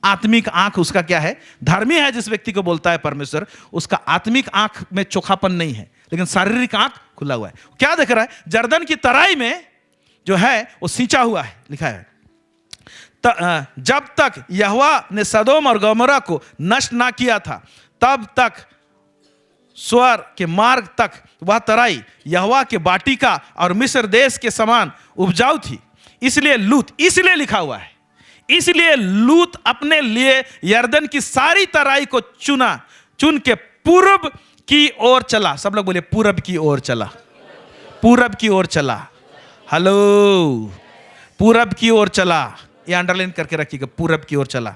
आत्मिक आंख उसका क्या है? धर्मी है जिस व्यक्ति को बोलता है परमेश्वर, उसका आत्मिक आंख में चोखापन नहीं है, लेकिन शारीरिक आंख खुला हुआ है। क्या देख रहा है? जर्दन की तराई में जो है वो सिंचा हुआ है, लिखा है। जब तक यहोवा ने सदोम और गमोरा को नष्ट ना किया था, तब तक स्वर के मार्ग तक वह तराई यहोवा के बाटिका और मिस्र देश के समान उपजाऊ थी। इसलिए लिखा हुआ है, इसलिए लूत अपने लिए यरदन की सारी तराई को चुन के पूर्व की ओर चला। सब लोग बोले पूरब की ओर चला, पूरब की ओर चला। हेलो, पूरब की ओर चला, ये अंडरलाइन करके रखिएगा, पूरब की ओर चला।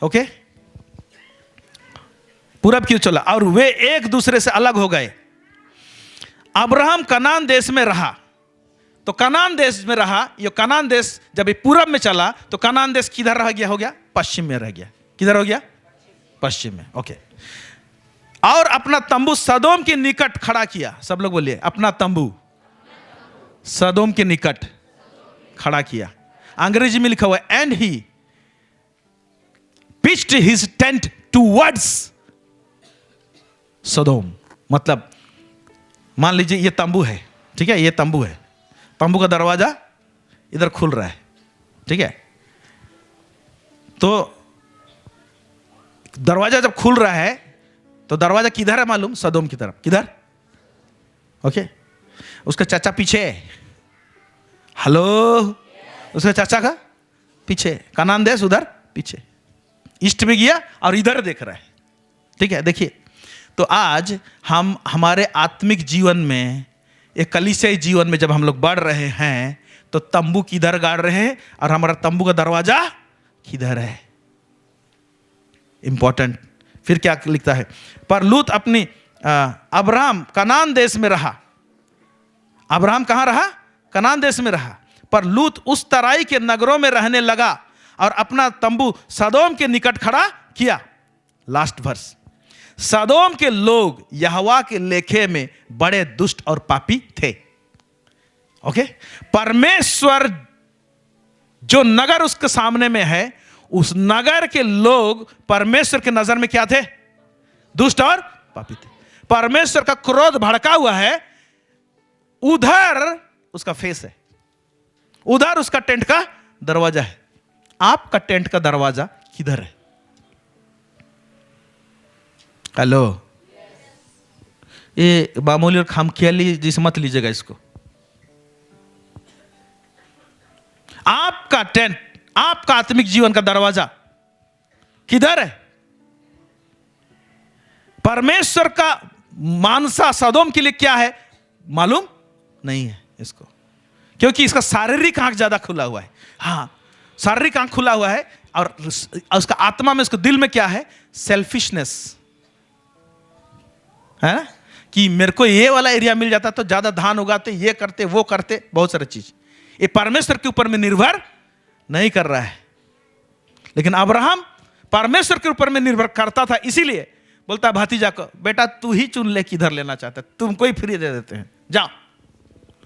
ओके, पूरब की ओर चला। और वे एक दूसरे से अलग हो गए। अब्राहम कनान देश में रहा। तो कनान देश में रहा, ये कनान देश जब ये पूरब में चला तो कनान देश किधर रह गया? हो गया पश्चिम में रह गया। किधर हो गया? पश्चिम में। ओके। और अपना तंबू सदोम के निकट खड़ा किया। सब लोग बोलिए, अपना तंबू सदोम के निकट खड़ा किया। अंग्रेजी में लिखा हुआ है, and he pitched his tent towards Sodom. मतलब मान लीजिए ये तंबू है, ठीक है, ये तंबू है, तंबू का दरवाजा इधर खुल रहा है, ठीक है। तो दरवाजा जब खुल रहा है तो दरवाजा किधर है मालूम? सदोम की तरफ। किधर? ओके। उसका चाचा पीछे है। हेलो, उसका चाचा का पीछे, कनान देश उधर पीछे, ईस्ट में गया और इधर देख रहा है, ठीक है। देखिए, तो आज हम हमारे आत्मिक जीवन में, एक कलीसियाई जीवन में जब हम लोग बढ़ रहे हैं तो तंबू किधर गाड़ रहे हैं और हमारा तंबू का दरवाजा किधर है? इंपॉर्टेंट। फिर क्या लिखता है? पर लूत अपनी अब्राहम कनान देश में रहा। अब्राहम कहां रहा? कनान देश में रहा। पर लूत उस तराई के नगरों में रहने लगा और अपना तंबू सदोम के निकट खड़ा किया। Last verse. सदोम के लोग यहोवा के लेखे में बड़े दुष्ट और पापी थे। ओके। परमेश्वर जो नगर उसके सामने में है, उस नगर के लोग परमेश्वर के नजर में क्या थे? दुष्ट और पापी थे। परमेश्वर का क्रोध भड़का हुआ है। उधर उसका फेस है, उधर उसका टेंट का दरवाजा है। आपका टेंट का दरवाजा किधर है? हेलो, ये मामूली और खामख्याली जिसे मत लीजिएगा इसको। आपका टेंट, आपका आत्मिक जीवन का दरवाजा किधर है? परमेश्वर का मानसा सदोम के लिए क्या है मालूम नहीं है इसको, क्योंकि इसका शारीरिक आंख ज्यादा खुला हुआ है। हाँ, शारीरिक आंख खुला हुआ है और उसका आत्मा में, उसके दिल में क्या है? सेल्फिशनेस है ना, कि मेरे को ये वाला एरिया मिल जाता तो ज्यादा धान उगाते, ये करते, वो करते, बहुत सारी चीज। ये परमेश्वर के ऊपर में निर्भर नहीं कर रहा है। लेकिन अब्राहम परमेश्वर के ऊपर में निर्भर करता था, इसीलिए बोलता है भतीजा को, बेटा तू ही चुन ले किधर लेना चाहता है, तुमको ही फ्री दे देते हैं, जाओ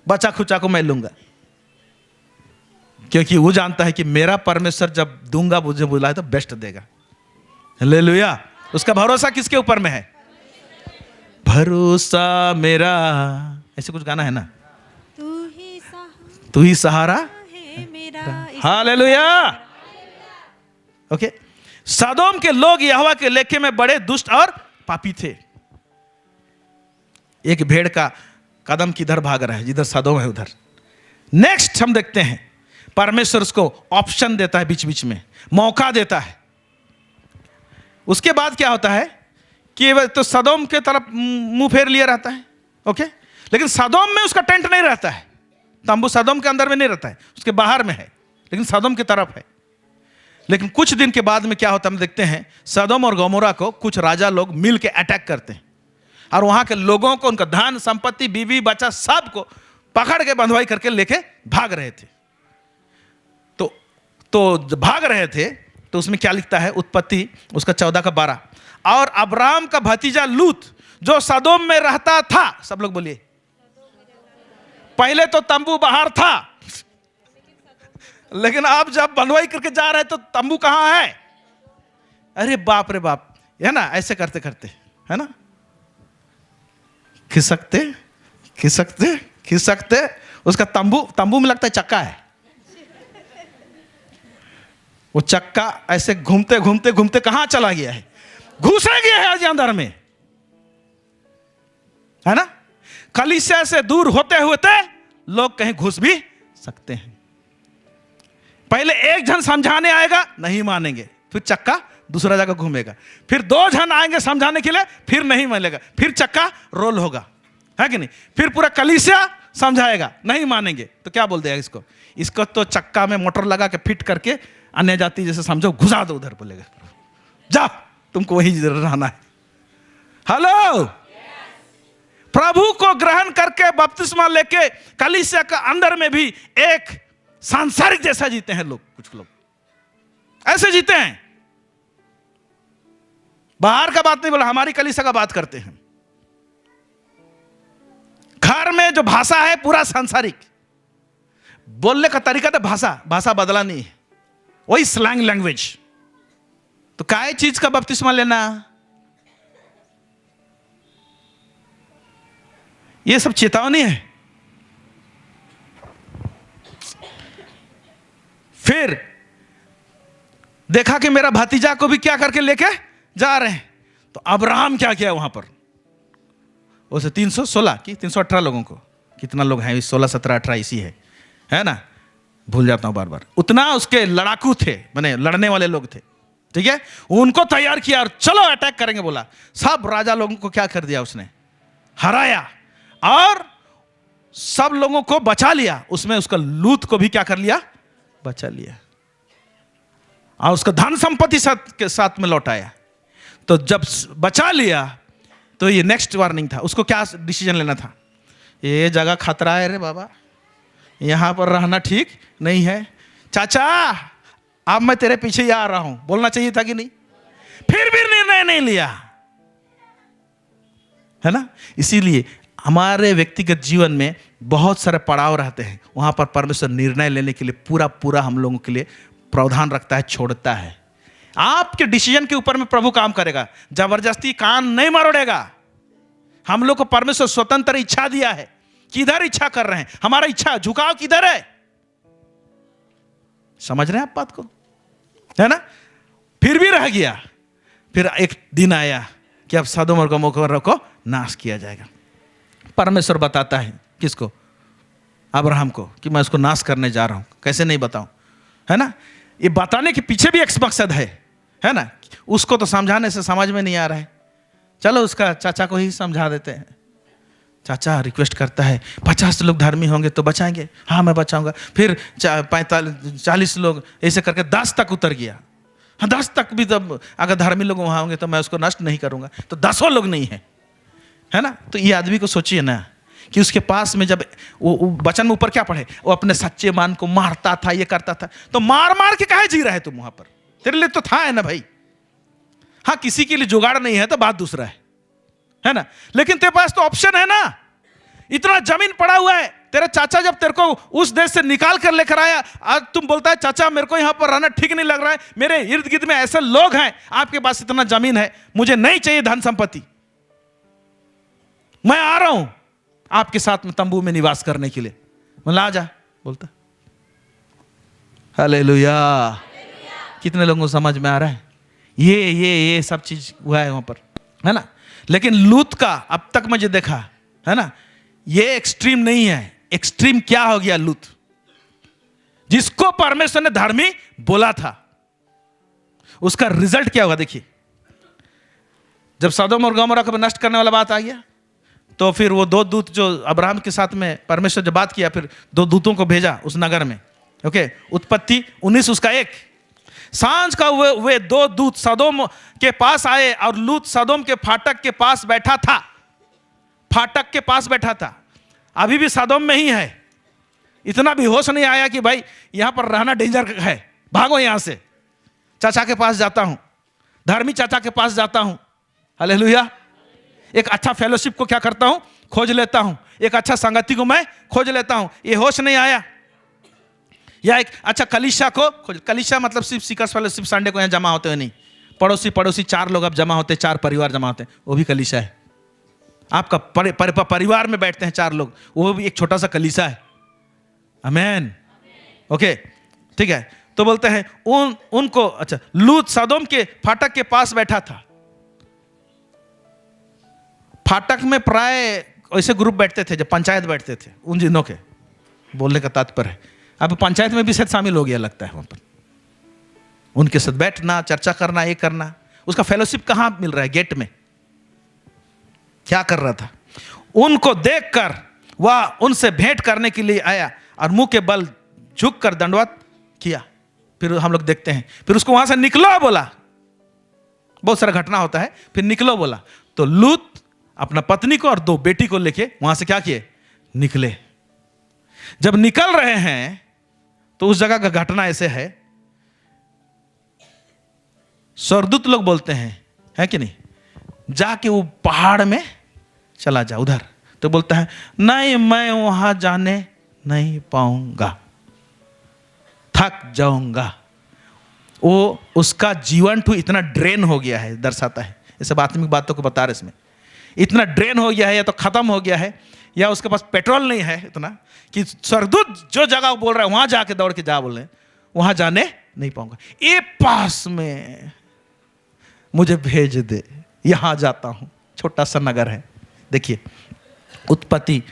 बचा खुचा को मैं लूंगा। क्योंकि वो जानता है कि मेरा परमेश्वर जब दूंगा मुझे बुलाए तो बेस्ट देगा। हालेलुया। उसका भरोसा किसके ऊपर में है? भरोसा मेरा, ऐसे कुछ गाना है ना, तू ही सहारा है मेरा। हालेलुया। ओके। सदोम के लोग यहोवा के लेखे में बड़े दुष्ट और पापी थे। एक भेड़ का कदम किधर भाग रहा है, जिधर सदोम है उधर। नेक्स्ट हम देखते हैं, परमेश्वर उसको ऑप्शन देता है, बीच बीच में मौका देता है। उसके बाद क्या होता है कि वह तो सदोम के तरफ मुंह फेर लिए रहता है। ओके। लेकिन सदोम में उसका टेंट नहीं रहता है, तंबू सदोम के अंदर में नहीं रहता है, उसके बाहर में है, लेकिन सदोम की तरफ है। लेकिन कुछ दिन के बाद में क्या होता है, हम देखते हैं सदोम और गमोरा को कुछ राजा लोग मिल के अटैक करते हैं और वहां के लोगों को, उनका धन संपत्ति, बीवी बच्चा, सबको पकड़ के बंधुआई करके लेके भाग रहे थे। तो भाग रहे थे तो उसमें क्या लिखता है, उत्पत्ति उसका 14:12, और अब्राहम का भतीजा लूत जो सदोम में रहता था, सब लोग बोलिए, पहले तो तंबू बाहर था, लेकिन अब जब बंधुआई करके जा रहे तो तंबू कहां है? अरे बाप रे बाप, है ना, ऐसे करते करते, है ना, खिसकते खिसकते खिसकते, उसका तंबू में लगता है चक्का है, वो चक्का ऐसे घूमते घूमते घूमते कहां चला गया है? घुसे गया है आज अंदर में, है ना। कलीसिया से दूर होते होते लोग कहीं घुस भी सकते हैं। पहले एक जन समझाने आएगा, नहीं मानेंगे, फिर चक्का दूसरा जगह घूमेगा, फिर 2 जन आएंगे समझाने के लिए, फिर नहीं मानेगा, फिर चक्का रोल होगा, है कि नहीं, फिर पूरा कलीसिया समझाएगा, नहीं मानेंगे तो क्या बोल देगा इसको तो चक्का में मोटर लगा के फिट करके अन्य जाति जैसे समझो घुसा दो उधर, बोलेगा जा तुमको वहीं रहना है। हेलो। प्रभु को ग्रहण करके बपतिस्मा लेके कलीसिया का अंदर में भी एक सांसारिक जैसा जीते हैं लोग, कुछ लोग ऐसे जीते हैं। बाहर का बात नहीं बोला, हमारी कलीसिया का बात करते हैं। घर में जो भाषा है पूरा सांसारिक, बोलने का तरीका तो भाषा बदला नहीं है, वही स्लैंग लैंग्वेज। तो काय चीज का बपतिस्मा लेना? ये सब चेतावनी है। फिर देखा कि मेरा भतीजा को भी क्या करके लेके जा रहे हैं, तो अब्राहम क्या किया वहां पर, उसे 316 की 318 लोगों को, कितना लोग हैं, 16 17 18 इसी है ना, भूल जाता हूं बार बार। उतना उसके लड़ाकू थे, माने लड़ने वाले लोग थे, ठीक है। उनको तैयार किया और चलो अटैक करेंगे बोला। सब राजा लोगों को क्या कर दिया उसने, हराया और सब लोगों को बचा लिया। उसमें उसका लूत को भी क्या कर लिया, बचा लिया, और उसका धन संपत्ति के साथ में लौटाया। तो जब बचा लिया तो ये नेक्स्ट वार्निंग था, उसको क्या डिसीजन लेना था, ये जगह खतरा है रे बाबा, यहां पर रहना ठीक नहीं है, चाचा अब मैं तेरे पीछे ही आ रहा हूं, बोलना चाहिए था कि नहीं? फिर भी निर्णय नहीं लिया, है ना। इसीलिए हमारे व्यक्तिगत जीवन में बहुत सारे पड़ाव रहते हैं, वहां पर परमेश्वर निर्णय लेने के लिए पूरा हम लोगों के लिए प्रावधान रखता है, छोड़ता है। आपके डिसीजन के ऊपर में प्रभु काम करेगा, जबरदस्ती कान नहीं मरोड़ेगा। हम लोग को परमेश्वर स्वतंत्र इच्छा दिया है, किधर इच्छा कर रहे हैं, हमारा इच्छा झुकाव किधर है, समझ रहे हैं आप बात को, है ना। फिर भी रह गया। फिर एक दिन आया कि अब सदोम और गमोरा को नाश किया जाएगा। परमेश्वर बताता है किसको, अब्राहम को, कि मैं उसको नाश करने जा रहा हूं। कैसे नहीं बताऊं, है ना। ये बताने के पीछे भी एक मकसद है ना। उसको तो समझाने से समझ में नहीं आ रहा है, चलो उसका चाचा को ही समझा देते हैं। चाचा रिक्वेस्ट करता है 50 लोग धर्मी होंगे तो बचाएंगे, हाँ मैं बचाऊंगा। फिर 40 लोग, ऐसे करके 10 तक उतर गया। हाँ 10 तक भी, तब अगर धर्मी लोग वहां होंगे तो मैं उसको नष्ट नहीं करूंगा। तो 10 लोग नहीं है ना। तो ये आदमी को सोचिए ना कि उसके पास में जब वो वचन में ऊपर क्या पढ़े, वो अपने सच्चे मान को मारता था, ये करता था। तो मार मार के काहे जी रहे तुम वहां पर, तेरे लिए तो था है ना भाई, हाँ, किसी के लिए जुगाड़ नहीं है तो बात दूसरा है ना। लेकिन तेरे पास तो ऑप्शन है ना, इतना जमीन पड़ा हुआ है। तेरे चाचा जब तेरे को उस देश से निकाल कर लेकर आया, आज तुम बोलता है चाचा मेरे को यहां पर रहना ठीक नहीं लग रहा है, मेरे इर्द गिर्द में ऐसे लोग हैं, आपके पास इतना जमीन है, मुझे नहीं चाहिए धन संपत्ति, मैं आ रहा हूं आपके साथ में तंबू में निवास करने के लिए। बोला आ जा, बोलता हालेलुया। कितने लोगों को समझ में आ रहा है? ये सब चीज हुआ है वहां पर, है ना। लेकिन लूत का अब तक मुझे देखा है ना, ये एक्सट्रीम नहीं है। एक्सट्रीम क्या हो गया? लूत, जिसको परमेश्वर ने धर्मी बोला था, उसका रिजल्ट क्या होगा देखिए। जब सदोम और गमोरा को नष्ट करने वाला बात आ गया, तो फिर वो 2 दूत जो अब्राहम के साथ में परमेश्वर जब बात किया, फिर 2 दूतों को भेजा उस नगर में। ओके, उत्पत्ति 19 उसका 1। सांझ का वे 2 दूत सदोम के पास आए और लूत सदोम के फाटक के पास बैठा था। फाटक के पास बैठा था, अभी भी सदोम में ही है। इतना भी होश नहीं आया कि भाई यहां पर रहना डेंजर है, भागो यहां से, चाचा के पास जाता हूं, धर्मी चाचा के पास जाता हूं। हालेलुया। एक अच्छा फेलोशिप को क्या करता हूं? खोज लेता हूं। एक अच्छा संगति को मैं खोज लेता हूं। ये होश नहीं आया। या एक अच्छा कलीसिया को खोज। कलीसिया मतलब सिर्फ सीकर्स फेलोशिप संडे को यहां जमा होते हैं नहीं, पड़ोसी 4 लोग अब जमा होते हैं, 4 परिवार जमा होते हैं, वो भी कलीसिया है। आपका परिवार में बैठते हैं 4 लोग, वो भी एक छोटा सा कलीसिया है। आमेन। ओके, ठीक है। तो बोलते हैं उनको, अच्छा, लूत सदोम के फाटक के पास बैठा था। फाटक में प्राय ऐसे ग्रुप बैठते थे जब पंचायत बैठते थे, उन दिनों के बोलने का तात्पर्य है। अब पंचायत में भी शायद शामिल हो गया लगता है वहां पर, उनके साथ बैठना, चर्चा करना, ये करना। उसका फेलोशिप कहां मिल रहा है? गेट में। क्या कर रहा था? उनको देखकर वह उनसे भेंट करने के लिए आया और मुंह के बल झुककर दंडवत किया। फिर हम लोग देखते हैं, फिर उसको वहां से निकलो बोला। बहुत सारा घटना होता है, फिर निकलो बोला। तो लूत अपना पत्नी को और 2 बेटी को लेके वहां से क्या किए? निकले। जब निकल रहे हैं तो उस जगह का घटना ऐसे है, स्वर्गदूत लोग बोलते हैं, है कि नहीं, जाके वो पहाड़ में चला जा उधर। तो बोलता है नहीं, मैं वहां जाने नहीं पाऊंगा, थक जाऊंगा। वो उसका जीवन इतना ड्रेन हो गया है, दर्शाता है। ये सब आत्मिक बातों को बता रहे इसमें। इतना ड्रेन हो गया है, या तो खत्म हो गया है, या उसके पास पेट्रोल नहीं है इतना कि स्वर्गदूत जो जगह बोल रहा है वहां जाके दौड़ के जा बोल रहे हैं, वहां जाने नहीं पाऊंगा, ये पास में मुझे भेज दे, यहां जाता हूं। छोटा सा नगर है। देखिए उत्पत्ति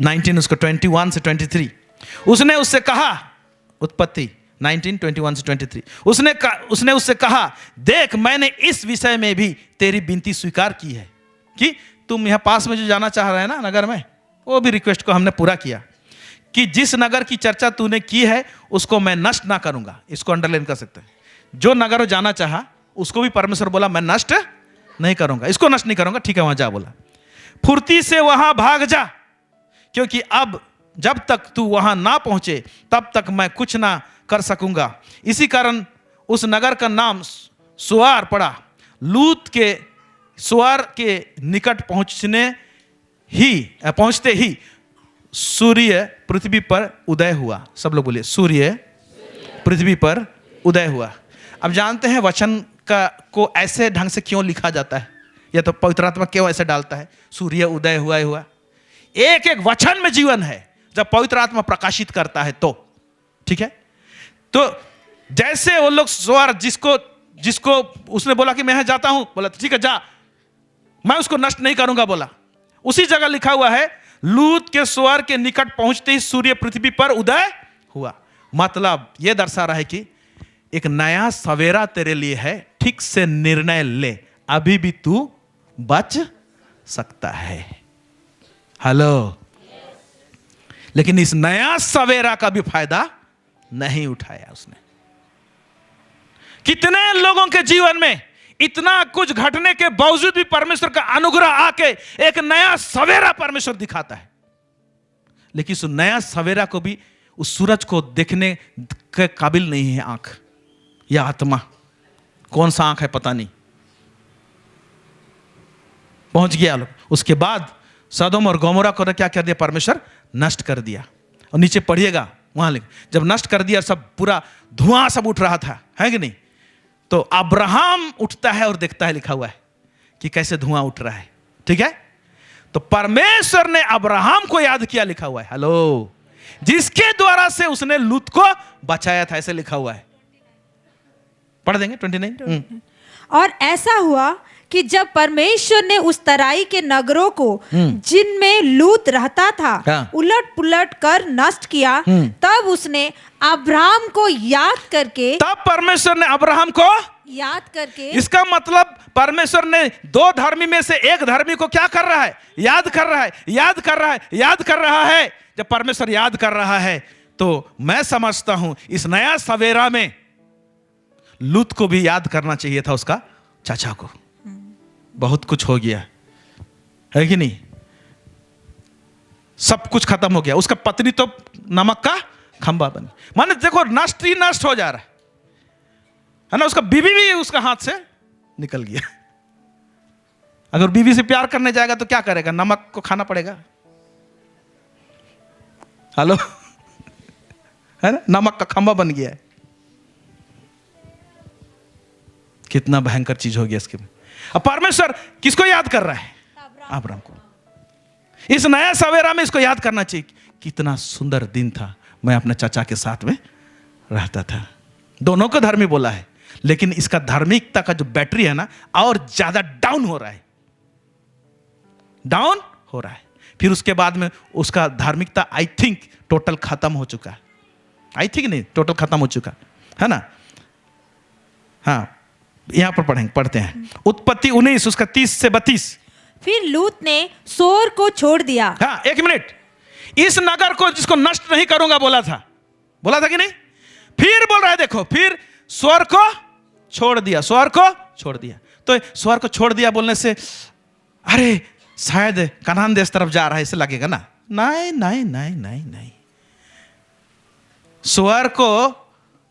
19 उसको 21 से 23। उसने उससे कहा, उत्पत्ति 19:21 से 23, उसने उससे कहा, देख मैंने इस विषय में भी तेरी विनती स्वीकार की है कि तुम यहाँ पास में जो जाना चाह रहे हैं ना नगर में, वो भी रिक्वेस्ट को हमने पूरा किया कि जिस नगर की चर्चा तूने की है उसको मैं नष्ट ना करूंगा। इसको अंडरलाइन कर सकते हैं। जो नगर जाना चाहा उसको भी परमेश्वर बोला मैं नष्ट नहीं करूंगा, इसको नष्ट नहीं करूंगा। ठीक है, वहां जा बोला। फुर्ती से वहां भाग जा, क्योंकि अब जब तक तू वहां ना पहुंचे तब तक मैं कुछ ना कर सकूंगा। इसी कारण उस नगर का नाम सुआर पड़ा। लूत के सुआर के निकट पहुंचते ही सूर्य पृथ्वी पर उदय हुआ। सब लोग बोलिए, सूर्य पृथ्वी पर उदय हुआ। अब जानते हैं वचन को ऐसे ढंग से क्यों लिखा जाता है, या तो पवित्र आत्मा क्यों ऐसे डालता है, सूर्य उदय हुआ। एक एक वचन में जीवन है जब पवित्र आत्मा प्रकाशित करता है तो, ठीक है। तो जैसे वो लोग सुआर जिसको उसने बोला कि मैं यहां जाता हूं, बोला ठीक है जा, मैं उसको नष्ट नहीं करूंगा बोला। उसी जगह लिखा हुआ है लूत के सुआर के निकट पहुंचते ही सूर्य पृथ्वी पर उदय हुआ। मतलब यह दर्शा रहा है कि एक नया सवेरा तेरे लिए है, ठीक से निर्णय ले, अभी भी तू बच सकता है। हेलो। लेकिन इस नया सवेरा का भी फायदा नहीं उठाया उसने। कितने लोगों के जीवन में इतना कुछ घटने के बावजूद भी परमेश्वर का अनुग्रह आके एक नया सवेरा परमेश्वर दिखाता है, लेकिन उस नया सवेरा को भी, उस सूरज को देखने के काबिल नहीं है आंख या आत्मा। कौन सा आंख है पता नहीं, पहुंच गया लोग। उसके बाद सदोम और गोमोरा को क्या कर दिया, परमेश्वर नष्ट कर दिया। और नीचे पढ़िएगा वहां लिख, जब नष्ट कर दिया सब पूरा धुआं सब उठ रहा था, है कि नहीं? तो अब्राहम उठता है और देखता है, लिखा हुआ है कि कैसे धुआं उठ रहा है, ठीक है? तो परमेश्वर ने अब्राहम को याद किया, लिखा हुआ है, हेलो, जिसके द्वारा से उसने लूत को बचाया था, ऐसे लिखा हुआ है। पढ़ देंगे 29। और ऐसा हुआ कि जब परमेश्वर ने उस तराई के नगरों को जिनमें लूत रहता था हाँ। उलट पुलट कर नष्ट किया, तब उसने अब्राहम को याद करके, तब परमेश्वर ने अब्राहम को इसका मतलब परमेश्वर ने दो धर्मी में से एक धर्मी को क्या कर रहा है, याद कर रहा है, याद कर रहा है, याद कर रहा है। जब परमेश्वर याद कर रहा है तो मैं समझता हूं इस नया सवेरा में लूत को भी याद करना चाहिए था, उसका चाचा को। बहुत कुछ हो गया है कि नहीं, सब कुछ खत्म हो गया। उसका पत्नी तो नमक का खंबा बनी, माने देखो नष्ट ही नष्ट हो जा रहा है ना। उसका बीवी भी उसका हाथ से निकल गया। अगर बीवी से प्यार करने जाएगा तो क्या करेगा, नमक को खाना पड़ेगा, हेलो, है ना? नमक का खंबा बन गया है। कितना भयंकर चीज हो गया इसके में। अब परमेश्वर किसको याद कर रहा है, अब्राहम को। इस नया सवेरा में इसको याद करना चाहिए, कितना सुंदर दिन था, मैं अपने चाचा के साथ में रहता था। दोनों को धर्मी बोला है, लेकिन इसका धार्मिकता का जो बैटरी है ना और ज्यादा डाउन हो रहा है, डाउन हो रहा है। फिर उसके बाद में उसका धार्मिकता आई थिंक टोटल खत्म हो चुका है, आई थिंक नहीं, टोटल खत्म हो चुका है ना। हाँ, यहां पर पढ़ते हैं उत्पत्ति 19 उसका 30 से 32। फिर लूत ने सोर को छोड़ दिया। हाँ, एक मिनट, इस नगर को जिसको नष्ट नहीं करूंगा बोला था कि नहीं, फिर बोल रहा है देखो, फिर स्वर को छोड़ दिया, स्वर को छोड़ दिया। तो स्वर को छोड़ दिया बोलने से अरे शायद कनान देश तरफ जा रहा है, ऐसे लगेगा ना। नहीं नहीं नहीं नहीं नहीं, स्वर को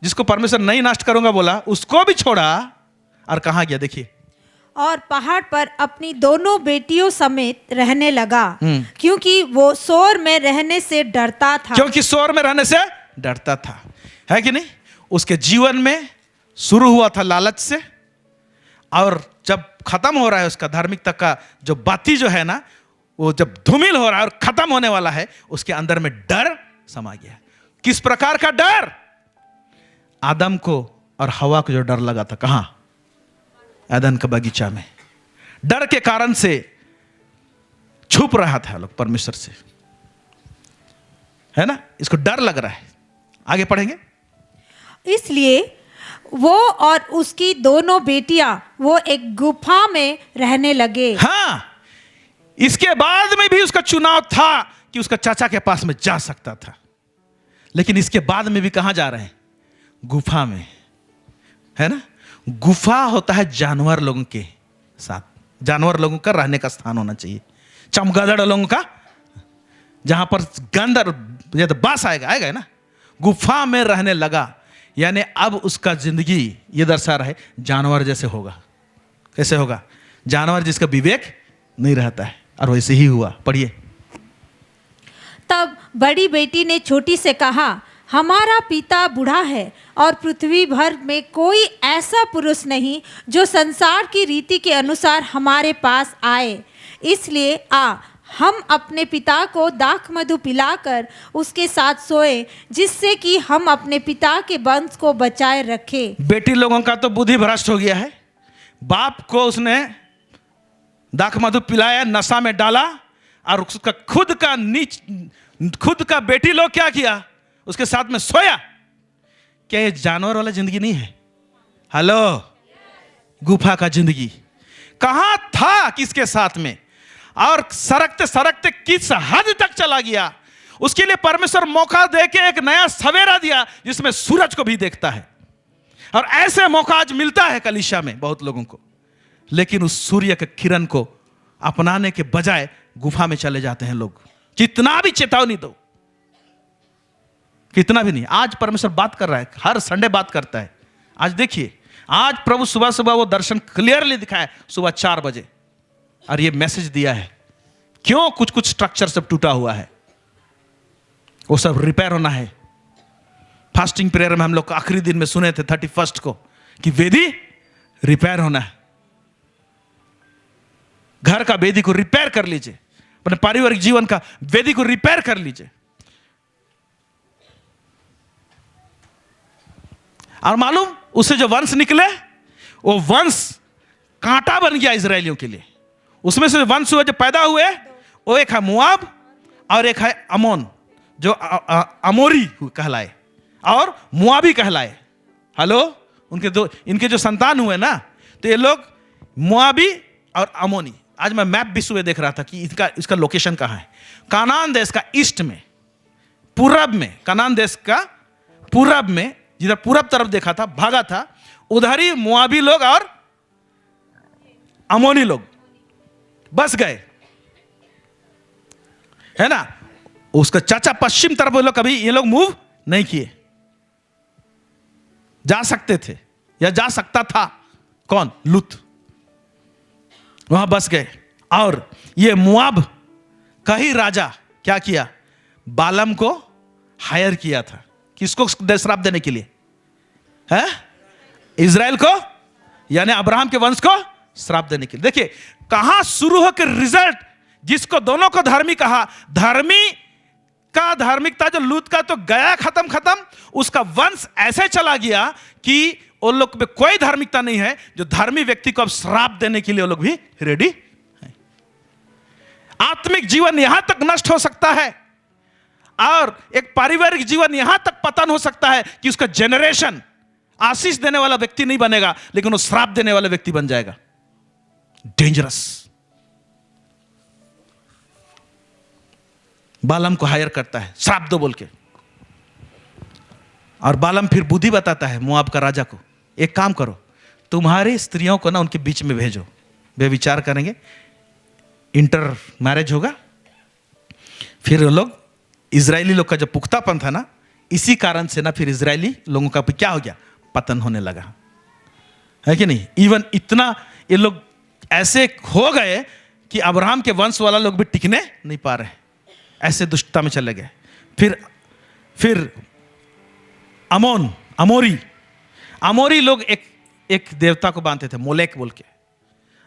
जिसको परमेश्वर नहीं नष्ट करूंगा बोला उसको भी छोड़ा और कहां गया देखिए, और पहाड़ पर अपनी दोनों बेटियों समेत रहने लगा, क्योंकि वो सोर में रहने से डरता था। क्योंकि सोर में रहने से डरता था, है कि नहीं। उसके जीवन में शुरू हुआ था लालच से, और जब खत्म हो रहा है उसका धार्मिकता का जो बाती जो है ना, वो जब धूमिल हो रहा है और खत्म होने वाला है, उसके अंदर में डर समा गया। किस प्रकार का डर? आदम को और हवा को जो डर लगा था, कहां? एदन का बगीचा में। डर के कारण से छुप रहा था लोग परमेश्वर से, है ना। इसको डर लग रहा है। आगे पढ़ेंगे। इसलिए वो और उसकी दोनों बेटियां वो एक गुफा में रहने लगे। हाँ, इसके बाद में भी उसका चुनाव था कि उसका चाचा के पास में जा सकता था, लेकिन इसके बाद में भी कहां जा रहे हैं? गुफा में, है ना। गुफा होता है जानवर लोगों के साथ, जानवर लोगों का रहने का स्थान होना चाहिए, चमगादड़ लोगों का, जहां पर गंध और बास आएगा ना। गुफा में रहने लगा, यानी अब उसका जिंदगी ये दर्शा रहा है जानवर जैसे होगा। कैसे होगा? जानवर जिसका विवेक नहीं रहता है, और वैसे ही हुआ। पढ़िए। तब बड़ी बेटी ने छोटी से कहा, हमारा पिता बूढ़ा है और पृथ्वी भर में कोई ऐसा पुरुष नहीं जो संसार की रीति के अनुसार हमारे पास आए, इसलिए हम अपने पिता को दाख मधु पिलाकर उसके साथ सोए, जिससे कि हम अपने पिता के वंश को बचाए रखें। बेटी लोगों का तो बुद्धि भ्रष्ट हो गया है। बाप को उसने दाख मधु पिलाया, नशा में डाला, और उसका खुद का बेटी लोग क्या किया? उसके साथ में सोया। क्या ये जानवर वाला जिंदगी नहीं है? हेलो, गुफा का जिंदगी कहां था, किसके साथ में, और सरकते सरकते किस हद तक चला गया। उसके लिए परमेश्वर मौका देके एक नया सवेरा दिया जिसमें सूरज को भी देखता है। और ऐसे मौका आज मिलता है कलीसिया में बहुत लोगों को, लेकिन उस सूर्य के किरण को अपनाने के बजाय गुफा में चले जाते हैं लोग। जितना भी चेतावनी दो, कितना भी नहीं। आज परमेश्वर बात कर रहा है, हर संडे बात करता है। आज देखिए, आज प्रभु सुबह सुबह वो दर्शन क्लियरली दिखाया, सुबह 4 बजे, और ये मैसेज दिया है क्यों कुछ कुछ स्ट्रक्चर सब टूटा हुआ है, वो सब रिपेयर होना है। फास्टिंग प्रेयर में हम लोग आखिरी दिन में सुने थे 31 को कि वेदी रिपेयर होना है। घर का वेदी को रिपेयर कर लीजिए, अपने पारिवारिक जीवन का वेदी को रिपेयर कर लीजिए। और मालूम उससे जो वंश निकले वो वंश कांटा बन गया इजरायलियों के लिए। उसमें से वंश हुए जो पैदा हुए वो एक है मोआब और एक है अमोन, जो अमोरी कहलाए और मोआबी कहलाए। हेलो, इनके जो संतान हुए ना, तो ये लोग मोआबी और अमोनी। आज मैं मैप विश्व में देख रहा था कि इसका लोकेशन कहाँ है। कानान देश का ईस्ट में, पूरब में, कानान देश का पूरब में, जिधर पूरब तरफ देखा था, भागा था, उधर ही मोआबी लोग और अमोनी लोग बस गए, है ना। उसका चाचा पश्चिम तरफ वो लोग कभी ये लोग मूव नहीं किए। जा सकते थे या जा सकता था कौन? लूत। वहां बस गए। और ये मुआब का ही राजा क्या किया? बालम को हायर किया था। किसको श्राप देने के लिए? है इजराइल को, यानी अब्राहम के वंश को श्राप देने के लिए। देखिए कहां शुरू होकर रिजल्ट, जिसको दोनों को धर्मी कहा, धर्मी का धार्मिकता जो लूत का तो गया खत्म, उसका वंश ऐसे चला गया कि उन लोग में कोई धार्मिकता नहीं है। जो धार्मिक व्यक्ति को अब श्राप देने के लिए वो लोग भी रेडी है। आत्मिक जीवन यहां तक नष्ट हो सकता है और एक पारिवारिक जीवन यहां तक पतन हो सकता है कि उसका जेनरेशन आशीष देने वाला व्यक्ति नहीं बनेगा, लेकिन वो श्राप देने वाला व्यक्ति बन जाएगा। डेंजरस। बालम को हायर करता है श्राप दो बोल के, और बालम फिर बुद्धि बताता है मोआब का राजा को, एक काम करो, तुम्हारी स्त्रियों को ना उनके बीच में भेजो, वे विचार करेंगे, इंटर मैरिज होगा। फिर वो लोग, इजरायली लोग का जो पुख्तापन था ना, इसी कारण से ना फिर इजरायली लोगों का क्या हो गया? पतन होने लगा, है कि नहीं। इवन इतना ये लोग ऐसे हो गए कि अब्राहम के वंश वाला लोग भी टिकने नहीं पा रहे, ऐसे दुष्टता में चले गए। फिर अमोरी लोग एक देवता को बांधते थे, मोलेक बोल के,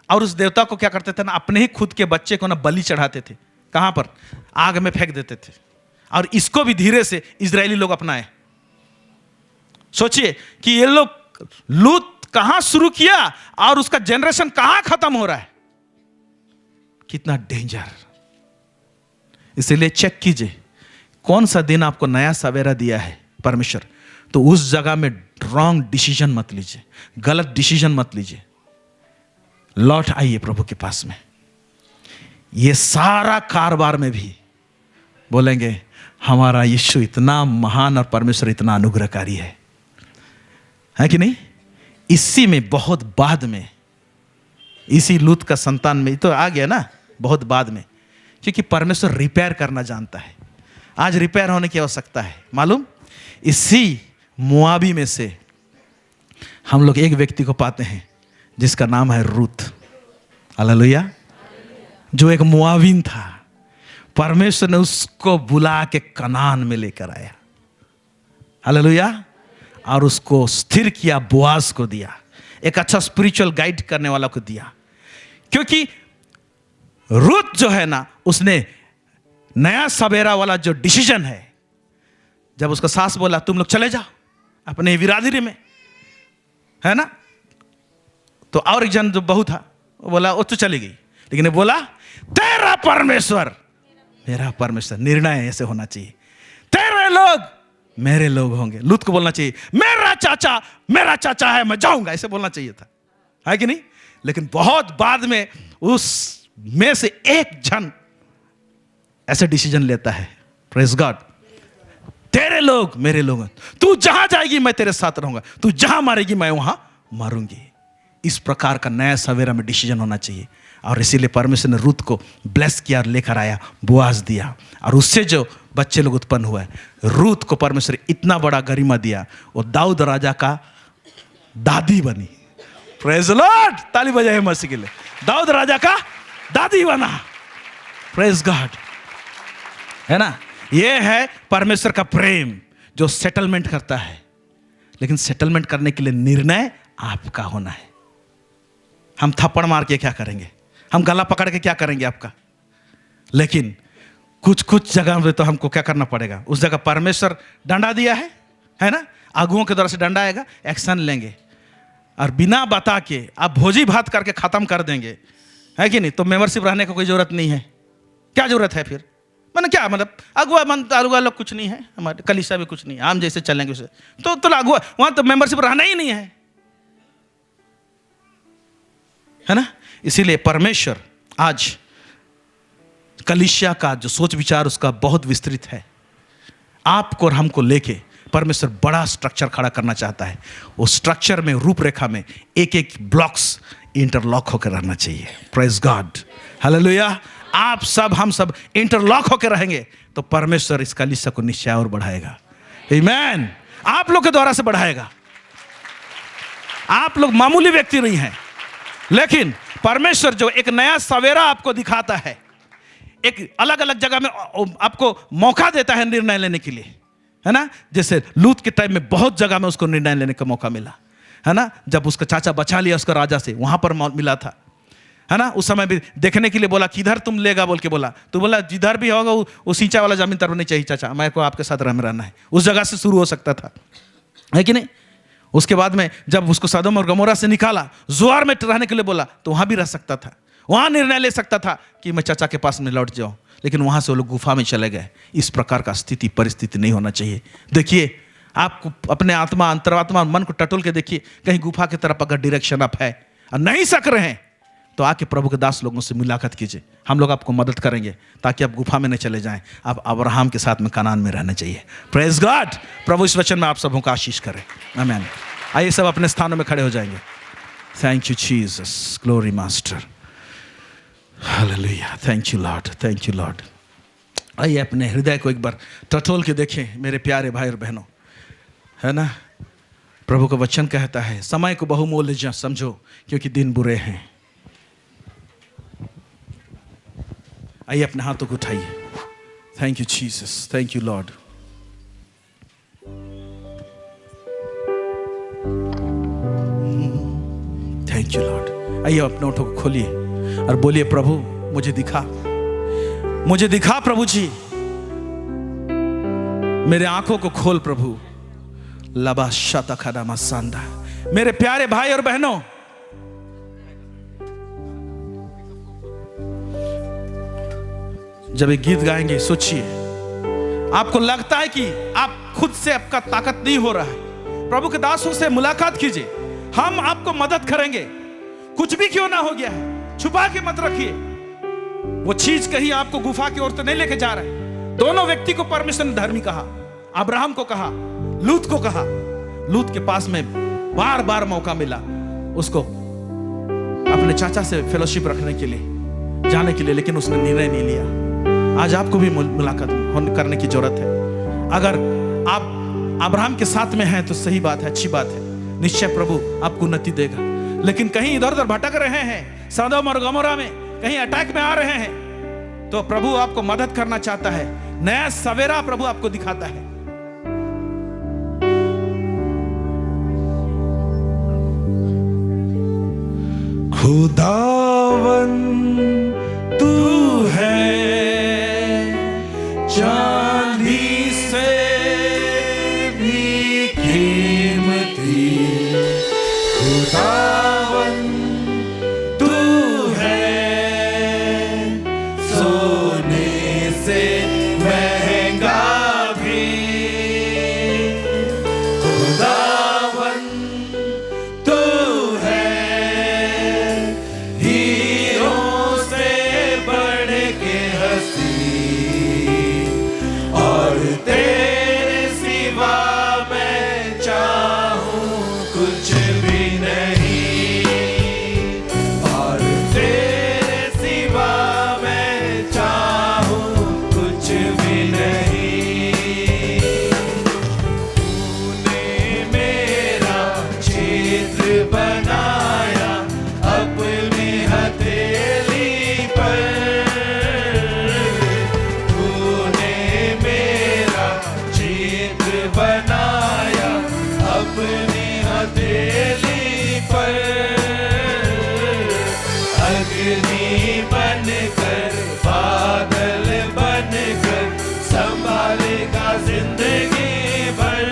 और उस देवता को क्या करते थे ना, अपने ही खुद के बच्चे को ना बलि चढ़ाते थे। कहां पर? आग में फेंक देते थे। और इसको भी धीरे से इजरायली लोग अपनाए। सोचिए कि ये लोग लूत कहां शुरू किया और उसका जनरेशन कहां खत्म हो रहा है। कितना डेंजर। इसलिए चेक कीजिए कौन सा दिन आपको नया सवेरा दिया है परमेश्वर, तो उस जगह में रॉन्ग डिसीजन मत लीजिए, गलत डिसीजन मत लीजिए। लौट आइए प्रभु के पास में। ये सारा कारोबार में भी बोलेंगे हमारा यीशु इतना महान और परमेश्वर इतना अनुग्रहकारी है कि नहीं। इसी में बहुत बाद में, इसी लूत का संतान में तो आ गया ना बहुत बाद में, क्योंकि परमेश्वर रिपेयर करना जानता है। आज रिपेयर होने की आवश्यकता है। मालूम, इसी मोआबी में से हम लोग एक व्यक्ति को पाते हैं जिसका नाम है रूत। हालेलुया। जो एक मोआबिन था, परमेश्वर ने उसको बुला के कनान में लेकर आया। हालेलुया। और उसको स्थिर किया, बोआज को दिया, एक अच्छा स्पिरिचुअल गाइड करने वाला को दिया। क्योंकि रूत जो है ना, उसने नया सवेरा वाला जो डिसीजन है, जब उसका सास बोला तुम लोग चले जाओ अपने विरादरी में, है ना, तो और एक जन जो बहू था वो बोला वो तो चली गई, लेकिन बोला तेरा परमेश्वर मेरा परमेश्वर। निर्णय ऐसे होना चाहिए, तेरे लोग मेरे लोग होंगे। लूत को बोलना चाहिए मेरा चाचा है, मैं जाऊंगा, ऐसे बोलना चाहिए था, है कि नहीं। लेकिन बहुत बाद में उस में से एक जन ऐसे डिसीजन लेता है, प्रेज गॉड, तेरे लोग मेरे लोग, तू जहां जाएगी मैं तेरे साथ रहूंगा, तू जहां मारेगी मैं वहां मारूंगी। इस प्रकार का नया सवेरा में डिसीजन होना चाहिए। और इसीलिए परमेश्वर ने रूत को ब्लेस किया और लेकर आया, बोआज दिया, और उससे जो बच्चे लोग उत्पन्न हुए, रूत को परमेश्वर इतना बड़ा गरिमा दिया, वो दाऊद राजा का दादी बनी। Praise the Lord. ताली बजाए मसीह के लिए। दाऊद राजा का दादी बना। प्रेज गॉड, है ना। ये है परमेश्वर का प्रेम जो सेटलमेंट करता है, लेकिन सेटलमेंट करने के लिए निर्णय आपका होना है। हम थप्पड़ मार के क्या करेंगे, हम गला पकड़ के क्या करेंगे आपका, लेकिन कुछ कुछ जगह में तो हमको क्या करना पड़ेगा। उस जगह परमेश्वर डंडा दिया है ना, अगुओं के द्वारा से डंडा आएगा, एक्शन लेंगे, और बिना बता के आप भोजी भात करके खत्म कर देंगे, है कि नहीं, तो मेंबरशिप रहने का कोई जरूरत नहीं है। क्या जरूरत है फिर, मैंने क्या मतलब अगुआ लोग कुछ नहीं है, हमारे कलीसिया भी कुछ नहीं है, हम जैसे चलेंगे उसे तो अगुआ, वहां तो मेंबरशिप रहना ही नहीं है ना। इसीलिए परमेश्वर आज कलीसिया का जो सोच विचार उसका बहुत विस्तृत है। आपको और हमको लेके परमेश्वर बड़ा स्ट्रक्चर खड़ा करना चाहता है। वो स्ट्रक्चर में, रूपरेखा में एक एक ब्लॉक्स इंटरलॉक होकर रहना चाहिए। Praise God, hallelujah. आप सब, हम सब इंटरलॉक होकर रहेंगे तो परमेश्वर इस कलीसिया को निश्चय और बढ़ाएगा। आमीन। आप लोग के द्वारा से बढ़ाएगा। आप लोग मामूली व्यक्ति नहीं हैं, लेकिन परमेश्वर जो एक नया सवेरा आपको दिखाता है, एक अलग अलग जगह में आपको मौका देता है निर्णय लेने के लिए, है ना। जैसे लूत के टाइम में बहुत जगह में उसको निर्णय लेने का मौका मिला, है ना। जब उसका चाचा बचा लिया उसका राजा से, वहां पर मिला था, है ना। उस समय भी देखने के लिए बोला किधर तुम लेगा बोल के बोला, तो बोला जिधर भी होगा वो सिंचा वाला जमीन तरफ नहीं चाहिए चाचा, मेरे को आपके साथ रहना है। उस जगह से शुरू हो सकता था, है कि नहीं। उसके बाद में जब उसको सदोम और गमोरा से निकाला, जोआर में रहने के लिए बोला, तो वहां भी रह सकता था, वहां निर्णय ले सकता था कि मैं चाचा के पास में लौट जाऊं, लेकिन वहां से वो लोग गुफा में चले गए। इस प्रकार का स्थिति परिस्थिति नहीं होना चाहिए। देखिए, आपको अपने आत्मा, अंतरात्मा, मन को टटोल के देखिए, कहीं गुफा की तरफ अगर डायरेक्शन अप है और नहीं सक रहे हैं, तो आके प्रभु के दास लोगों से मुलाकात कीजिए। हम लोग आपको मदद करेंगे ताकि आप गुफा में न चले जाएं, आप अब्राहम के साथ में कनान में रहना चाहिए। Praise God. प्रभु इस वचन में आप सबों का आशीष करें। आमीन। आइए सब अपने स्थानों में खड़े हो जाएंगे। Thank you Jesus, glory master, hallelujah. Thank you Lord, thank you Lord. आइए अपने हृदय को एक बार टटोल के देखें मेरे प्यारे भाई और बहनों, है ना। प्रभु का वचन कहता है, समय को बहुमूल्य समझो क्योंकि दिन बुरे हैं। आइए अपने हाथों को उठाइए। Thank you Jesus, thank you Lord. Thank you Lord. आइए अपने ओठों को खोलिए और बोलिए, प्रभु मुझे दिखा, मुझे दिखा प्रभु जी, मेरे आंखों को खोल प्रभु। लबा शाता खदा मसांदा। मेरे प्यारे भाई और बहनों, जब एक गीत गाएंगे, सोचिए, आपको लगता है कि आप खुद से आपका ताकत नहीं हो रहा है, प्रभु के दासों से मुलाकात कीजिए, हम आपको मदद करेंगे। कुछ भी क्यों ना हो गया है, छुपा के मत रखिए। वो चीज कहीं आपको गुफा की ओर तो नहीं लेके जा रहे। दोनों व्यक्ति को परमेश्वर ने धर्मी कहा, अब्राहम को कहा, लूत को कहा। लूत के पास में बार बार मौका मिला उसको अपने चाचा से फेलोशिप रखने के लिए, जाने के लिए, लेकिन उसने निर्णय नहीं लिया। आज आपको भी मुलाकात करने की जरूरत है। अगर आप अब्राहम के साथ में हैं तो सही बात है, अच्छी बात है, निश्चय प्रभु आपको उन्नति देगा। लेकिन कहीं इधर उधर भटक रहे हैं, सदोम और गमोरा में कहीं अटैक में आ रहे हैं, तो प्रभु आपको मदद करना चाहता है। नया सवेरा प्रभु आपको दिखाता है। खुदावन तू है चांदी से भी कीमती, खुदावन तू है सोने से महंगा भी, खुदावन तू है हीरों से बढ़ के हंसी, और तेरे सिवा मैं चाहूं कुछ भी नहीं, और तेरे सिवा मैं चाहूं कुछ भी नहीं। तूने मेरा क्षेत्र बनाया अपनी हथेली पर, अग्नि बनकर बादल बनकर संभालेगा जिंदगी भर।